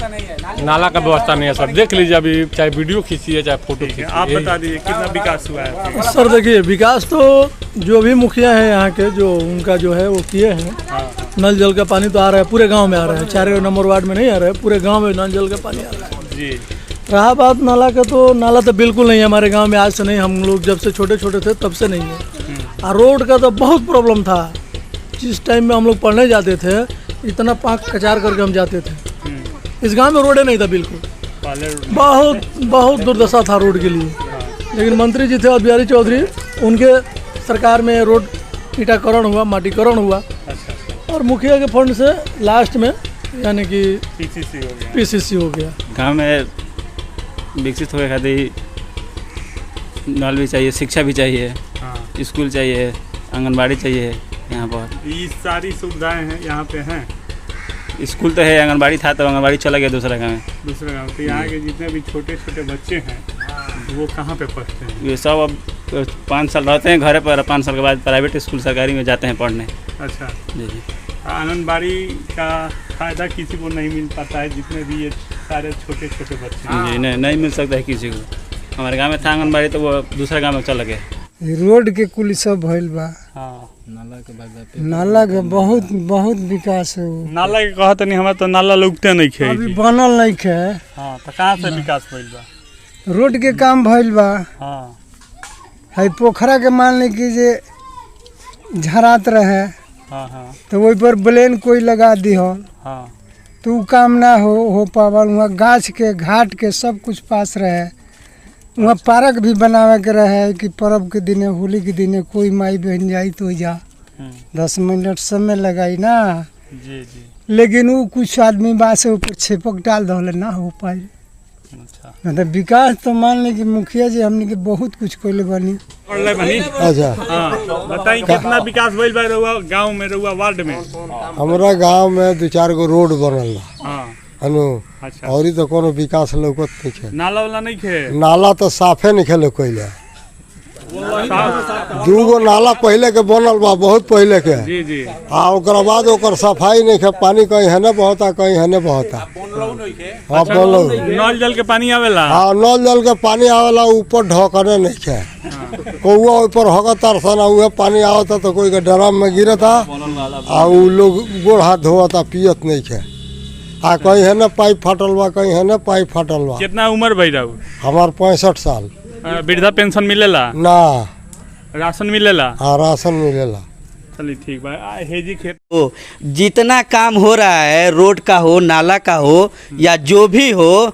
नहीं है। नाला का व्यवस्था नहीं है सर। देख लीजिए, अभी चाहे वीडियो खींचिए चाहे फोटो खींचिए। आप बता दीजिए कितना विकास हुआ है? सर देखिए, विकास तो जो भी मुखिया है यहाँ के, जो उनका जो है वो किए हैं। नल जल का पानी तो आ रहा है, पूरे गांव में आ रहा है। 4 नंबर वार्ड में नहीं आ रहा है, पूरे गांव में नल जल का पानी आ रहा है जी। रहा बात नाला का, तो नाला तो बिल्कुल नहीं है हमारे गांव में। आज से नहीं, हम लोग जब से छोटे छोटे थे तब से नहीं है। और रोड का तो बहुत प्रॉब्लम था। जिस टाइम में हम लोग पढ़ने जाते थे, इतना पाँक कचार करके हम जाते थे। इस गांव में रोडे नहीं था बिल्कुल। बहुत दुर्दशा था रोड के लिए। लेकिन मंत्री जी थे अवध बिहारी चौधरी, उनके सरकार में रोड ईटाकरण हुआ, माटीकरण हुआ। और मुखिया के फंड से लास्ट में यानी कि पीसीसी हो गया। गाँव में विकसित होने खातिर नल भी चाहिए, शिक्षा भी चाहिए, स्कूल चाहिए, आंगनबाड़ी चाहिए। यहाँ पर ये सारी सुविधाएं हैं यहाँ पे हैं। स्कूल तो है, आंगनबाड़ी था तो आंगनबाड़ी चला गया दूसरा गाँव में। दूसरे गाँव तो यहाँ के जितने भी छोटे छोटे बच्चे हैं वो कहाँ पे पढ़ते हैं? ये सब अब 5 साल रहते हैं घर पर, 5 साल के बाद प्राइवेट स्कूल सरकारी में जाते हैं पढ़ने। अच्छा जी जी। आंगनबाड़ी का फ़ायदा किसी को नहीं मिल पाता है, जितने भी ये सारे छोटे छोटे बच्चे हैं? जी नहीं मिल सकता है किसी को। हमारे गांव में था आंगनबाड़ी तो वो दूसरे गांव में चला गया। रोड के कुल सब भइल बा। हाँ नाला के बहुत बहुत विकास है। नाला के कहत नहीं, हमारे तो नाला लुकते नहीं खे अभी बनल नहीं खे। हाँ तो कहाँ से विकास भइल बा? रोड के काम भइल बा। हाँ है पोखरा के मान ली कि जे झरात रहे, हाँ हाँ तो वही पर ब्लेन कोई लगा दी हो, हाँ तो उ काम ना हो पावल। वहाँ गाछ के घाट के सब कुछ पास रहे। वहाँ पार्क भी बनावे के रहे कि पर्व के दिने होली के दिने कोई माई बहन जाई तो जा 10 मिनट समय लगाई ना। जी जी। लेकिन वो कुछ आदमी बात से ऊपर छेपक डाल दे ना हो पाई। अच्छा मतलब विकास तो मान ली कि मुखिया जी हमने के बहुत कुछ कोले बनी। अच्छा हाँ बताइए कितना विकास भइल बा रहुआ गांव में, रहुआ वार्ड में? हमारा गांव में 2-4 गो रोड बनल बा। हाँ हनु अच्छा। और तो कोनो विकास लौकत नहीं है। नाला वाला नहीं खे? नाला तो साफे नहीं खेले कोइले। 2 गो नाला पहले के बनल बा, बहुत पहले के। जी जी। हाँ ओकरा बाद ओकर सफाई नहीं है। पानी कहीं है ना बहता, कहीं है ना बहता। हाँ बोलो नल जल के पानी आवेला? हाँ नल जल के पानी आवेला, ऊपर ढकने नहीं है। कौआ ऊपर होगा तरसन, उहे पानी आवता तो कोई के ड्रम में गिरता आ उ लोग गोड़ हाथ धोता, पियत नहीं है। आ कहीं है ना पाइप फाटल बा, कहीं है ना पाइप फाटल बा। कितना उम्र भई रहू? हमार 65 साल। वृद्धा पेंशन मिलेला? ना। राशन मिलेला? हाँ राशन मिलेला। चलिए ठीक बा। हेजी खेत तो जितना काम हो रहा है, रोड का हो, नाला का हो या जो भी हो,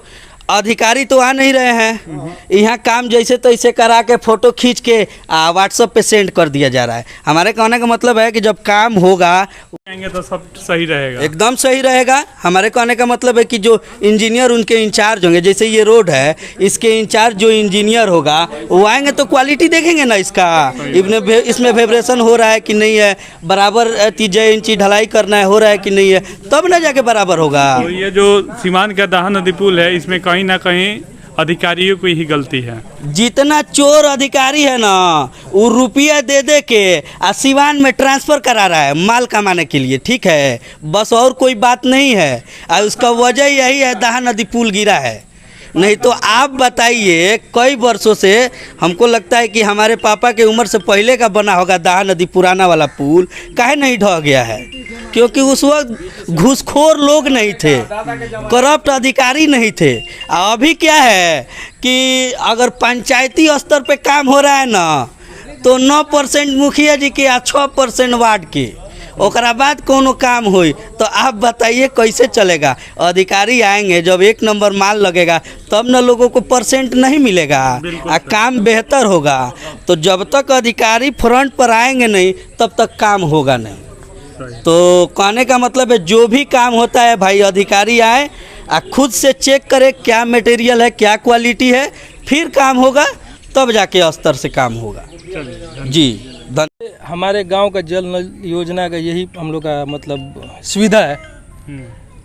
अधिकारी तो आ नहीं रहे हैं। यहाँ काम जैसे तैसे करा के फोटो खींच के व्हाट्सएप पे सेंड कर दिया जा रहा है। हमारे कहने का मतलब है कि जब काम होगा तो सब सही रहेगा, एकदम सही रहेगा। हमारे कहने का मतलब है कि जो इंजीनियर उनके इंचार्ज होंगे, जैसे ये रोड है, इसके इंचार्ज जो इंजीनियर होगा वो आएंगे तो क्वालिटी देखेंगे ना इसका, इसमें वाइब्रेशन हो रहा है कि नहीं है, बराबर 3 इंची ढलाई करना है, हो रहा है कि नहीं है, तब ना जाके बराबर होगा। तो ये जो सीमान का दहा नदी पुल है, इसमें कहीं ना कहीं अधिकारियों की ही गलती है। जितना चोर अधिकारी है ना, वो रुपया दे दे के सिवान में ट्रांसफ़र करा रहा है माल कमाने के लिए, ठीक है, बस और कोई बात नहीं है। और उसका वजह यही है दहा नदी पुल गिरा है। नहीं तो आप बताइए, कई वर्षों से हमको लगता है कि हमारे पापा के उम्र से पहले का बना होगा दहा नदी पुराना वाला पुल, काहे नहीं ढह गया है? क्योंकि उस वक्त घूसखोर लोग नहीं थे, करप्ट अधिकारी नहीं थे। अभी क्या है कि अगर पंचायती स्तर पे काम हो रहा है ना, तो 9% मुखिया जी के या 6% वार्ड के, ओकरा बाद कोनो काम होई तो आप बताइए कैसे चलेगा? अधिकारी आएंगे जब 1 नंबर माल लगेगा तब न लोगों को परसेंट नहीं मिलेगा और काम बेहतर होगा। तो जब तक अधिकारी फ्रंट पर आएंगे नहीं तब तक काम होगा नहीं। तो कहने का मतलब है जो भी काम होता है भाई, अधिकारी आए और खुद से चेक करे क्या मटेरियल है, क्या क्वालिटी है, फिर काम होगा, तब जाके स्तर से काम होगा। जी। हमारे गांव का जल नल योजना का यही हम लोग का मतलब सुविधा है।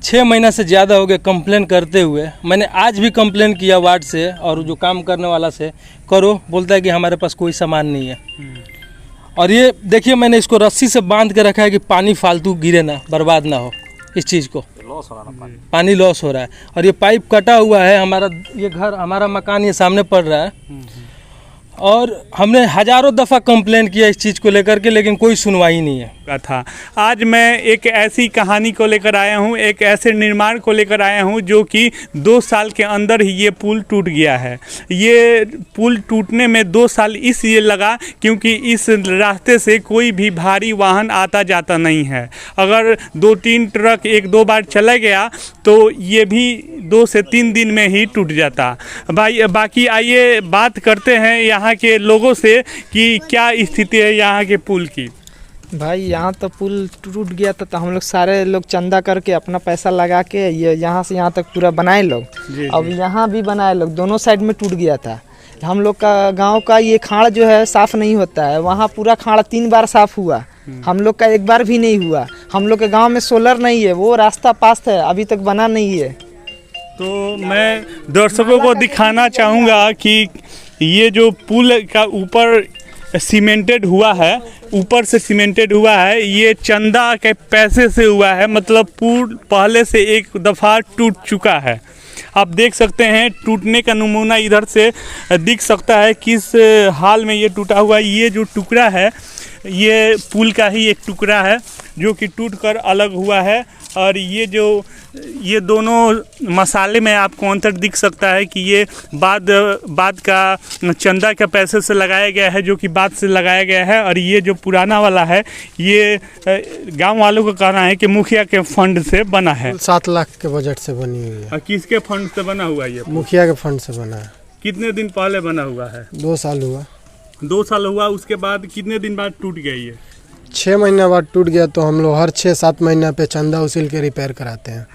6 महीना से ज़्यादा हो गए कंप्लेन करते हुए। मैंने आज भी कंप्लेन किया वार्ड से और जो काम करने वाला से, करो, बोलता है कि हमारे पास कोई सामान नहीं है। और ये देखिए मैंने इसको रस्सी से बांध के रखा है कि पानी फालतू गिरे ना, बर्बाद ना हो इस चीज़ को, पानी लॉस हो रहा है। और ये पाइप कटा हुआ है, हमारा ये घर, हमारा मकान ये सामने पड़ रहा है। और हमने हज़ारों दफ़ा कंप्लेन किया इस चीज़ को लेकर के, लेकिन कोई सुनवाई नहीं है। था आज मैं एक ऐसी कहानी को लेकर आया हूँ, एक ऐसे निर्माण को लेकर आया हूँ जो कि 2 साल के अंदर ही ये पुल टूट गया है। ये पुल टूटने में 2 साल इसलिए लगा क्योंकि इस रास्ते से कोई भी भारी वाहन आता जाता नहीं है। अगर 2-3 ट्रक 1-2 बार चला गया तो ये भी 2 से 3 दिन में ही टूट जाता। भाई बाकी आइए बात करते हैं यहाँ के लोगों से कि क्या स्थिति है यहाँ के पुल की। भाई यहाँ तो पुल टूट गया था, तो हम लोग सारे लोग चंदा करके अपना पैसा लगा के ये यहाँ से यहाँ तक पूरा बनाए लोग। अब यहाँ भी बनाए लोग, दोनों साइड में टूट गया था। हम लोग का गांव का ये खाड़ जो है साफ़ नहीं होता है, वहाँ पूरा खाड़ 3 बार साफ़ हुआ, हम लोग का 1 बार भी नहीं हुआ। हम लोग के गांव में सोलर नहीं है, वो रास्ता पास है, अभी तक बना नहीं है। तो मैं दर्शकों को दिखाना चाहूँगा कि ये जो पुल का ऊपर सीमेंटेड हुआ है, ऊपर से सीमेंटेड हुआ है, ये चंदा के पैसे से हुआ है। मतलब पुल पहले से 1 दफ़ा टूट चुका है। आप देख सकते हैं टूटने का नमूना इधर से दिख सकता है किस हाल में ये टूटा हुआ है। ये जो टुकड़ा है ये पुल का ही एक टुकड़ा है जो कि टूटकर अलग हुआ है। और ये दोनों मसाले में आपको अंतर दिख सकता है कि ये बाद का चंदा के पैसे से लगाया गया है, जो कि बाद से लगाया गया है। और ये जो पुराना वाला है ये गांव वालों का कहना है कि मुखिया के फंड से बना है। 7 लाख के बजट से बनी हुई है। और किसके फंड से बना हुआ है ये? मुखिया के फंड से बना है। कितने दिन पहले बना हुआ है? 2 साल हुआ। 2 साल हुआ, उसके बाद कितने दिन बाद टूट गया ये? 6 महीने बाद टूट गया। तो हम लोग हर 6-7 महीना पे चंदा उसील के रिपेयर कराते हैं।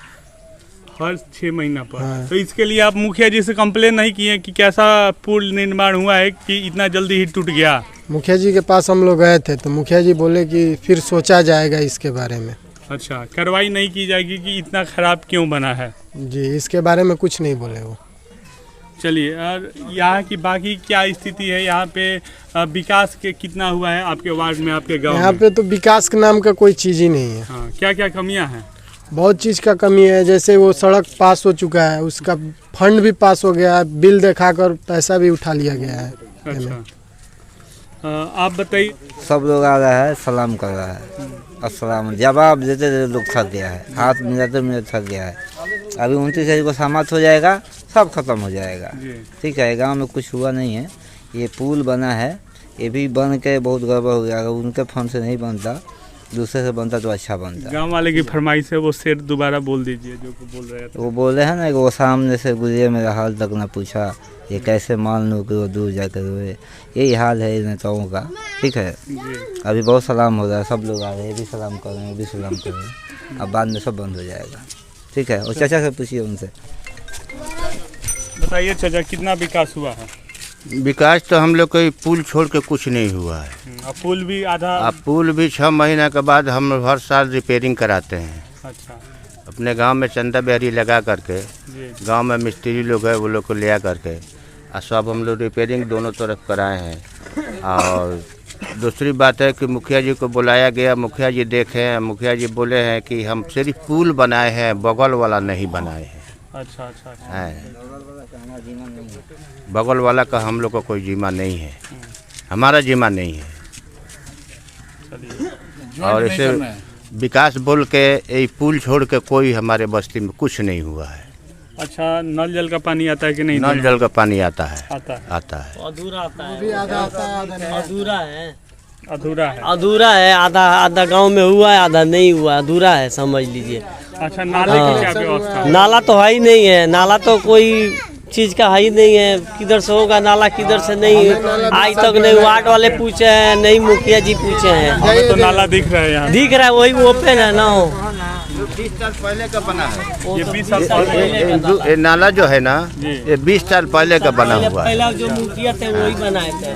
हर 6 महीना पर? हाँ। तो इसके लिए आप मुखिया जी से कंप्लेन नहीं किए कि कैसा पुल निर्माण हुआ है कि इतना जल्दी ही टूट गया? मुखिया जी के पास हम लोग गए थे तो मुखिया जी बोले कि फिर सोचा जाएगा इसके बारे में। अच्छा, कार्रवाई नहीं की जाएगी कि इतना खराब क्यों बना है? जी, इसके बारे में कुछ नहीं बोले वो। चलिए, और यहाँ की बाकी क्या स्थिति है? यहाँ पे विकास के कितना हुआ है आपके वार्ड में, आपके गांव में? यहाँ पे तो विकास के नाम का कोई चीज़ ही नहीं है। हाँ, क्या क्या कमियाँ हैं? बहुत चीज़ का कमी है। जैसे वो सड़क पास हो चुका है, उसका फंड भी पास हो गया है, बिल दिखाकर पैसा भी उठा लिया गया है। अच्छा, आप बताइए। सब लोग आ रहा है, सलाम कर रहा है, अस्सलाम जवाब देते देते लोग थक गया है, हाथ मिलाते थक गया है। अभी 29 तारीख को समाप्त हो जाएगा, सब खत्म हो जाएगा। ठीक है, गांव में कुछ हुआ नहीं है। ये पुल बना है, ये भी बन के बहुत गड़बड़ हो गया। अगर उनके फंड से नहीं बनता, दूसरे से बनता तो अच्छा बनता। गांव वाले की फरमाइश है, वो शेर दोबारा बोल दीजिए जो बोल रहे थे। वो बोल रहे हैं ना कि वो सामने से गुजरे, मेरा हाल तक ना पूछा, ये कैसे मान लूँ कि वो दूर जाकर रोए। यही हाल है नेताओं का। ठीक है, अभी बहुत सलाम हो रहा है, सब लोग आ रहे हैं, ये भी सलाम कर रहे हैं, भी सलाम कर रहे हैं। अब बाद में सब बंद हो जाएगा। ठीक है, और चाचा से पूछिए उनसे। बताइए चाचा, कितना विकास हुआ है? विकास तो हम लोग कोई पुल छोड़ के कुछ नहीं हुआ है। पुल भी आधा? पुल भी 6 महीना के बाद हम हर साल रिपेयरिंग कराते हैं। अच्छा। अपने गांव में चंदा बेहरी लगा करके, गांव में मिस्त्री लोग है वो लोग को ले करके और सब हम लोग रिपेयरिंग दोनों तरफ कराए हैं। और दूसरी बात है कि मुखिया जी को बुलाया गया, मुखिया जी देखे हैं, मुखिया जी बोले हैं कि हम सिर्फ पुल बनाए हैं, बगल वाला नहीं बनाए हैं। अच्छा अच्छा, बगल वाला का हम लोग का कोई जिम्मा नहीं है, हमारा जिम्मा नहीं है। और इसे विकास बोल के ये पुल छोड़ के कोई हमारे बस्ती में कुछ नहीं हुआ है। अच्छा, नल जल का पानी आता है कि नहीं? नल जल का पानी आता है। आता है। अधूरा आता है, अधूरा है, अधूरा है। आधा गांव में हुआ है, आधा नहीं हुआ, अधूरा है, समझ लीजिए। अच्छा, नाले की क्या व्यवस्था? नाला तो है ही नहीं है, नाला तो कोई चीज़ का है ही नहीं है। किधर से होगा नाला, किधर से नहीं, आज तक नहीं वार्ड वाले पूछे हैं, नहीं मुखिया जी पूछे हैं। हमें तो नाला दिख रहा है यहाँ, दिख रहा है, वही ओपन है ना। 20 साल पहले का बना है ये 20 साल पहले। ये नाला जो है ना, ये 20 साल पहले का बना हुआ है। पहला जो मुखिया थे वही बनाए थे,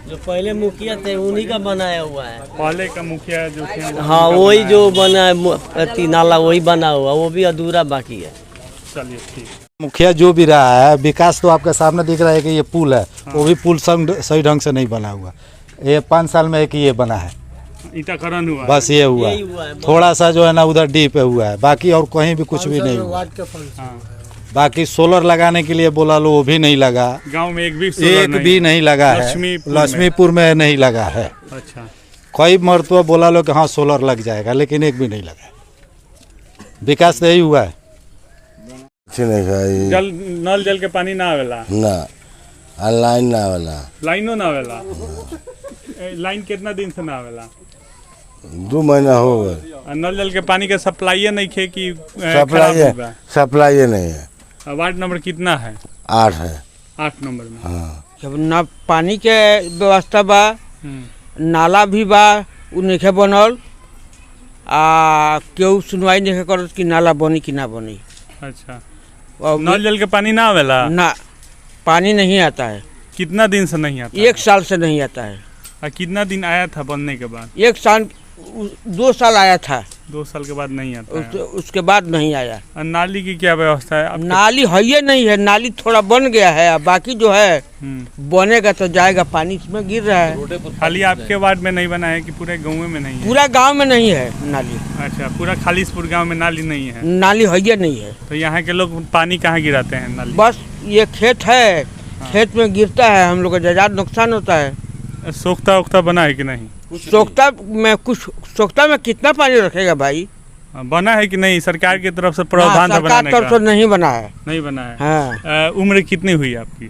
जो पहले मुखिया थे उन्हीं का बनाया हुआ है। पहले का मुखिया जो थे, हाँ वही जो बना है नाला, वही बना हुआ, वो भी अधूरा बाकी है। चलिए ठीक। मुखिया जो भी रहा है, विकास तो आपके सामने दिख रहा है कि ये पुल है, वो भी पुल सही ढंग से नहीं बना हुआ। ये 5 साल में एक ये बना है, ईटाकरण हुआ, बस ये हुआ है। थोड़ा सा जो है ना उधर डी पे हुआ है, बाकी और कहीं भी कुछ भी नहीं हुआ। बाकी सोलर लगाने के लिए बोला लो, वो भी नहीं लगा। गांव में एक भी नहीं लगा है, लक्ष्मीपुर में नहीं लगा है। अच्छा, कई मरतबा बोला लो कि हाँ सोलर लग जाएगा, लेकिन एक भी नहीं लगा। विकास तो यही हुआ है। जल नल जल के पानी ना आवेला ना, लाइन ना आवेला, लाइनो ना आवेला। लाइन कितना दिन से ना आवेला? 2 महीना हो गए। नल जल के पानी के सप्लाई नहीं खे कि सप्लाई नहीं है। वार्ड नंबर कितना है? 8 है। 8 नंबर में। हाँ। जब ना पानी के व्यवस्था बा, नाला भी बा, उ नहीं बनल, केहू सुनवाई नहीं करत कि नाला बनी कि ना बनी। अच्छा, नल जल के पानी ना आवेला? ना, पानी नहीं आता है। कितना दिन से नहीं आता? 1 साल से नहीं आता है। कितना दिन आया था बनने के बाद? 1 साल, 2 साल आया था। 2 साल के बाद नहीं आता है। उसके बाद नहीं आया। नाली की क्या व्यवस्था है? नाली है ही नहीं है, नाली थोड़ा बन गया है, बाकी जो है बनेगा तो जाएगा, पानी इसमें गिर रहा है। खाली आपके वार्ड में नहीं बना है कि पूरे गाँव में नहीं है? पूरा गांव में नहीं है नाली। अच्छा, पूरा खालिशपुर गांव में नाली नहीं है? नाली है ही नहीं है। तो यहाँ के लोग पानी कहाँ गिराते हैं नाली? बस ये खेत है, खेत में गिरता है, हम लोग का ज़्यादा नुकसान होता है। सोख्ता उख्ता बना है कि नहीं? सोख्ता में कितना पानी रखेगा भाई? बना है कि नहीं? सरकार की तरफ से प्रावधान था बनाने का? सरकार तरफ से नहीं बना है। नहीं बना है। हाँ। उम्र कितनी हुई आपकी?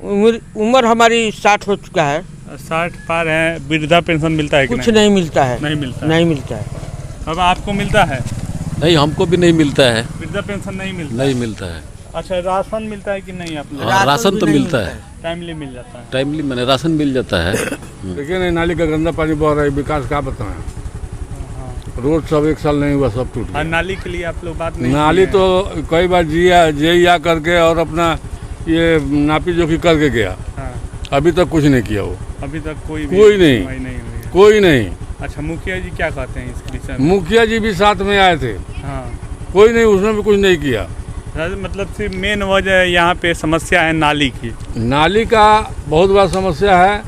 उम्र हमारी 60 हो चुका है। 60 पार है। वृद्धा पेंशन मिलता है कि कुछ नहीं मिलता है। नहीं मिलता है। अब आपको मिलता है? नहीं, हमको भी नहीं मिलता है। वृद्धा पेंशन नहीं मिलता है। अच्छा, राशन मिलता है कि नहीं आप लोग? राशन तो मिलता है, टाइमली मिल जाता है। टाइमली मैंने राशन मिल जाता है। देखिए नहीं, नाली का गंदा पानी बह रहा है, विकास क्या बताएं। रोड सब 1 साल नहीं हुआ, सब टूट गया। नाली के लिए आप लोग बात नहीं? नाली तो कई बार जे करके और अपना ये नापी जोखी करके गया। हाँ। अभी तक कुछ नहीं किया वो। अभी तक कोई नहीं। अच्छा, मुखिया जी क्या कहते हैं इस विषय में? मुखिया जी भी साथ में आए थे। हाँ। कोई नहीं, उसने भी कुछ नहीं किया। मतलब सिर्फ मेन वजह यहाँ पे समस्या है नाली की। नाली का बहुत बड़ा समस्या है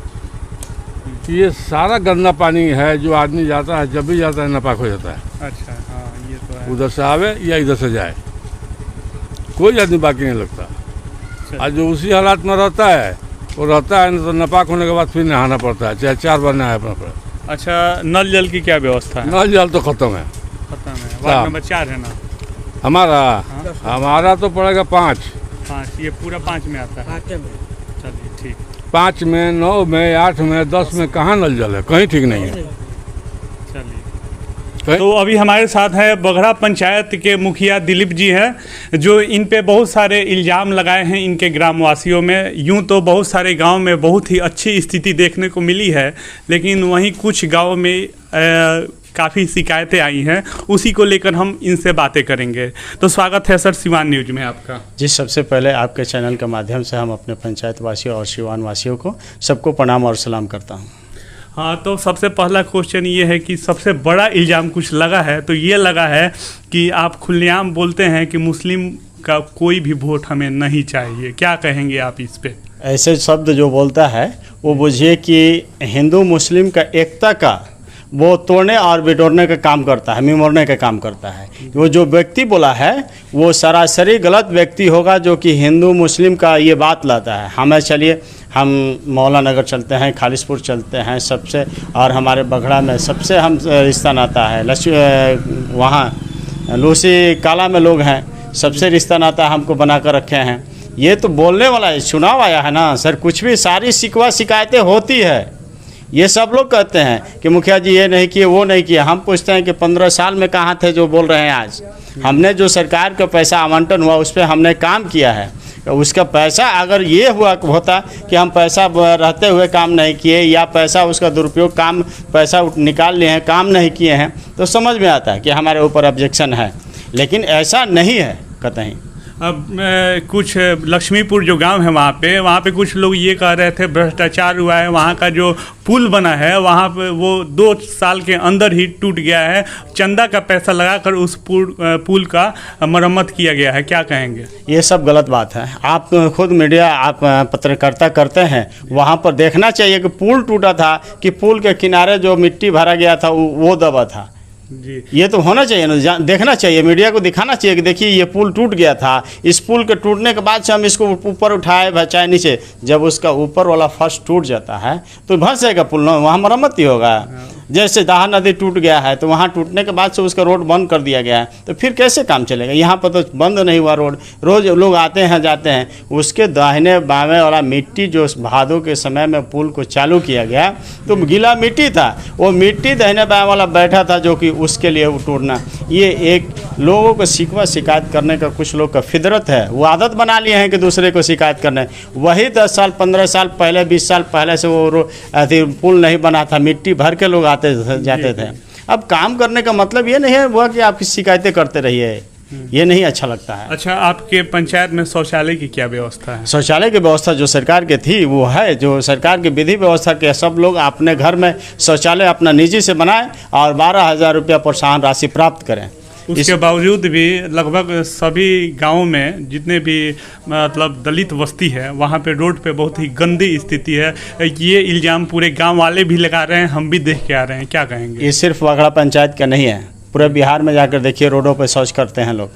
कि ये सारा गंदा पानी है, जो आदमी जाता है, जब भी जाता है नापाक हो जाता है। अच्छा, हाँ, ये तो है। उधर से आवे या इधर से जाए, कोई आदमी बाकी नहीं लगता। आज जो उसी हालात में रहता है, वो रहता है, तो नापाक होने के बाद फिर नहाना पड़ता है, चाहे 4 बार नहाना पड़ता है। अच्छा, नल जल की क्या व्यवस्था है? नल जल तो खत्म है। वार्ड नंबर 4 है ना हमारा तो पड़ेगा 5। ये पूरा 5 में आता है। चलिए ठीक। 5 में, 9 में, 8 में, 10 में कहाँ नल जल है? कहीं ठीक नहीं है। चलिए, तो अभी हमारे साथ है बगड़ा पंचायत के मुखिया दिलीप जी हैं, जो इन पे बहुत सारे इल्ज़ाम लगाए हैं इनके ग्रामवासियों में। यूं तो बहुत सारे गांव में बहुत ही अच्छी स्थिति देखने को मिली है, लेकिन वहीं कुछ गांव में काफ़ी शिकायतें आई हैं, उसी को लेकर हम इनसे बातें करेंगे। तो स्वागत है सर सिवान न्यूज में आपका। जी, सबसे पहले आपके चैनल के माध्यम से हम अपने पंचायत वासियों और सिवान वासियों को सबको प्रणाम और सलाम करता हूँ। हाँ, तो सबसे पहला क्वेश्चन ये है कि सबसे बड़ा इल्ज़ाम कुछ लगा है, तो ये लगा है कि आप खुलेआम बोलते हैं कि मुस्लिम का कोई भी वोट हमें नहीं चाहिए। क्या कहेंगे आप इस पे? ऐसे शब्द जो बोलता है वो बुझिए कि हिंदू मुस्लिम का एकता का वो तोड़ने और बिटोरने का काम करता है, मिमोड़ने का काम करता है। वो जो व्यक्ति बोला है वो सरासरी गलत व्यक्ति होगा, जो कि हिंदू मुस्लिम का ये बात लाता है। हमें चलिए, हम मौला नगर चलते हैं, खालिसपुर चलते हैं सबसे, और हमारे बगड़ा में सबसे हम रिश्ता नाता है। वहाँ लूसी काला में लोग हैं, सबसे रिश्ता नाता हमको बना कर रखे हैं। ये तो बोलने वाला है, चुनाव आया है ना सर, कुछ भी सारी शिकवा शिकायतें होती है। ये सब लोग कहते हैं कि मुखिया जी ये नहीं किए, वो नहीं किए। हम पूछते हैं कि 15 साल में कहाँ थे जो बोल रहे हैं आज? हमने जो सरकार का पैसा आवंटन हुआ उस पर हमने काम किया है। उसका पैसा अगर ये हुआ होता कि हम पैसा रहते हुए काम नहीं किए, या पैसा उसका दुरुपयोग पैसा निकाल लिए हैं, काम नहीं किए हैं, तो समझ में आता है कि हमारे ऊपर ऑब्जेक्शन है। लेकिन ऐसा नहीं है कतई। अब कुछ लक्ष्मीपुर जो गांव है वहाँ पे कुछ लोग ये कह रहे थे भ्रष्टाचार हुआ है। वहाँ का जो पुल बना है वहाँ पे वो 2 साल के अंदर ही टूट गया है। चंदा का पैसा लगाकर उस पुल का मरम्मत किया गया है। क्या कहेंगे? ये सब गलत बात है। आप खुद मीडिया, आप पत्रकारिता करते हैं, वहाँ पर देखना चाहिए कि पुल टूटा था कि पुल के किनारे जो मिट्टी भरा गया था वो दबा था। जी, ये तो होना चाहिए ना, देखना चाहिए, मीडिया को दिखाना चाहिए कि देखिए ये पुल टूट गया था। इस पुल के टूटने के बाद से हम इसको ऊपर उठाए बचाए नीचे, जब उसका ऊपर वाला फर्श टूट जाता है तो भस जाएगा पुल ना, वहाँ मरम्मत ही होगा। जैसे दाहा नदी टूट गया है तो वहाँ टूटने के बाद से उसका रोड बंद कर दिया गया है, तो फिर कैसे काम चलेगा? यहाँ पर तो बंद नहीं हुआ रोड, रोज लोग आते हैं जाते हैं। उसके दाहिने बाएं वाला मिट्टी जो भादों के समय में पुल को चालू किया गया तो गीला मिट्टी था, वो मिट्टी दाहिने बाएं वाला बैठा था, जो कि उसके लिए वो टूटना। ये एक लोगों को शिकवा शिकायत करने का कुछ लोग का फितरत है, वो आदत बना लिए हैं कि दूसरे को शिकायत करने। वही 10 साल 15 साल पहले 20 साल पहले से वो पुल नहीं बना था, मिट्टी भर के लोग जाते थे। अब काम करने का मतलब ये नहीं है वो कि आप शिकायतें करते रहिए, ये नहीं अच्छा लगता है। अच्छा, आपके पंचायत में शौचालय की क्या व्यवस्था है? शौचालय की व्यवस्था जो सरकार की थी वो है, जो सरकार की विधि व्यवस्था के सब लोग अपने घर में शौचालय अपना निजी से बनाएं और 12,000 रुपया प्रोत्साहन राशि प्राप्त करें। उसके बावजूद भी लगभग सभी गांवों में जितने भी मतलब दलित बस्ती है वहाँ पे रोड पे बहुत ही गंदी स्थिति है। ये इल्ज़ाम पूरे गांव वाले भी लगा रहे हैं, हम भी देख के आ रहे हैं। क्या कहेंगे? ये सिर्फ बगड़ा पंचायत का नहीं है, पूरे बिहार में जाकर देखिए रोडों पे शौच करते हैं लोग।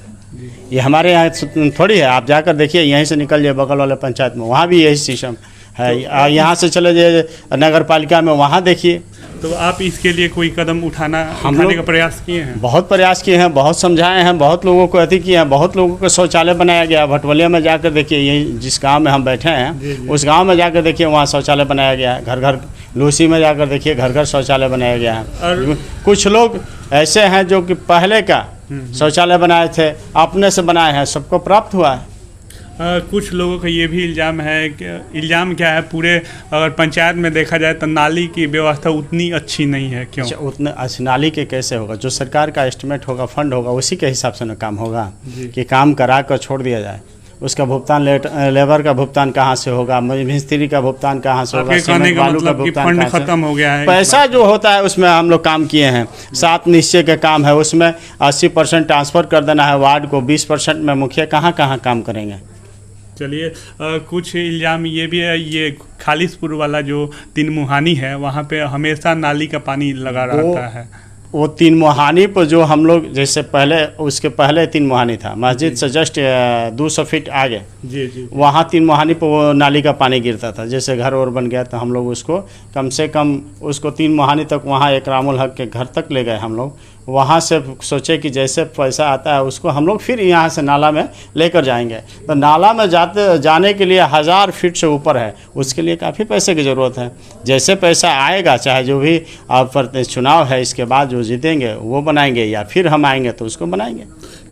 ये हमारे यहाँ थोड़ी है, आप जाकर देखिए, यहीं से निकल जाए बगल वाले पंचायत में, वहाँ भी यही सिस्टम। है। यहाँ से चले जाइए नगर पालिका में, वहाँ देखिए। तो आप इसके लिए कोई कदम उठाने का प्रयास किए हैं? बहुत प्रयास किए हैं, बहुत समझाए हैं, बहुत लोगों को अति किए हैं, बहुत लोगों को शौचालय बनाया गया। भटवलिया में जाकर देखिए, यही जिस गांव में हम बैठे हैं उस गांव में जाकर देखिए, वहाँ शौचालय बनाया गया है। घर घर लूसी में जाकर देखिए, घर घर शौचालय बनाया गया है। और कुछ लोग ऐसे हैं जो कि पहले का शौचालय बनाए थे, अपने से बनाए हैं, सबको प्राप्त हुआ है। कुछ लोगों का ये भी इल्ज़ाम है कि इल्ज़ाम क्या है, पूरे अगर पंचायत में देखा जाए तो नाली की व्यवस्था उतनी अच्छी नहीं है। क्यों? उतने अच्छी नाली के कैसे होगा? जो सरकार का एस्टिमेट होगा, फंड होगा, उसी के हिसाब से ना काम होगा कि काम करा कर छोड़ दिया जाए। उसका भुगतान लेबर का भुगतान कहाँ से होगा, मिस्त्री का भुगतान कहाँ से होगा, सीमेंट बालू का भुगतान कहाँ से? खत्म हो गया है। पैसा जो होता है उसमें हम लोग काम किए हैं। 7 निश्चय के काम है, उसमें 80% ट्रांसफ़र कर देना है वार्ड को, 20% में मुखिया कहाँ कहाँ काम करेंगे। चलिए, कुछ इल्ज़ाम ये भी है, ये खालिसपुर वाला जो 3 मुहानी है वहाँ पे हमेशा नाली का पानी लगा रहता है। वो 3 मुहानी पर जो हम लोग, जैसे पहले उसके पहले 3 मुहानी था, मस्जिद से जस्ट 200 फीट आगे जी, वहाँ 3 मुहानी पर वो नाली का पानी गिरता था। जैसे घर और बन गया तो हम लोग उसको कम से कम उसको 3 मुहानी तक, वहाँ इकरामुल हक के घर तक ले गए हम लोग। वहाँ से सोचे कि जैसे पैसा आता है उसको हम लोग फिर यहाँ से नाला में लेकर जाएंगे। तो नाला में जाने के लिए 1000 फीट से ऊपर है, उसके लिए काफ़ी पैसे की ज़रूरत है। जैसे पैसा आएगा, चाहे जो भी आप चुनाव है इसके बाद जो जीतेंगे वो बनाएंगे, या फिर हम आएंगे तो उसको बनाएंगे।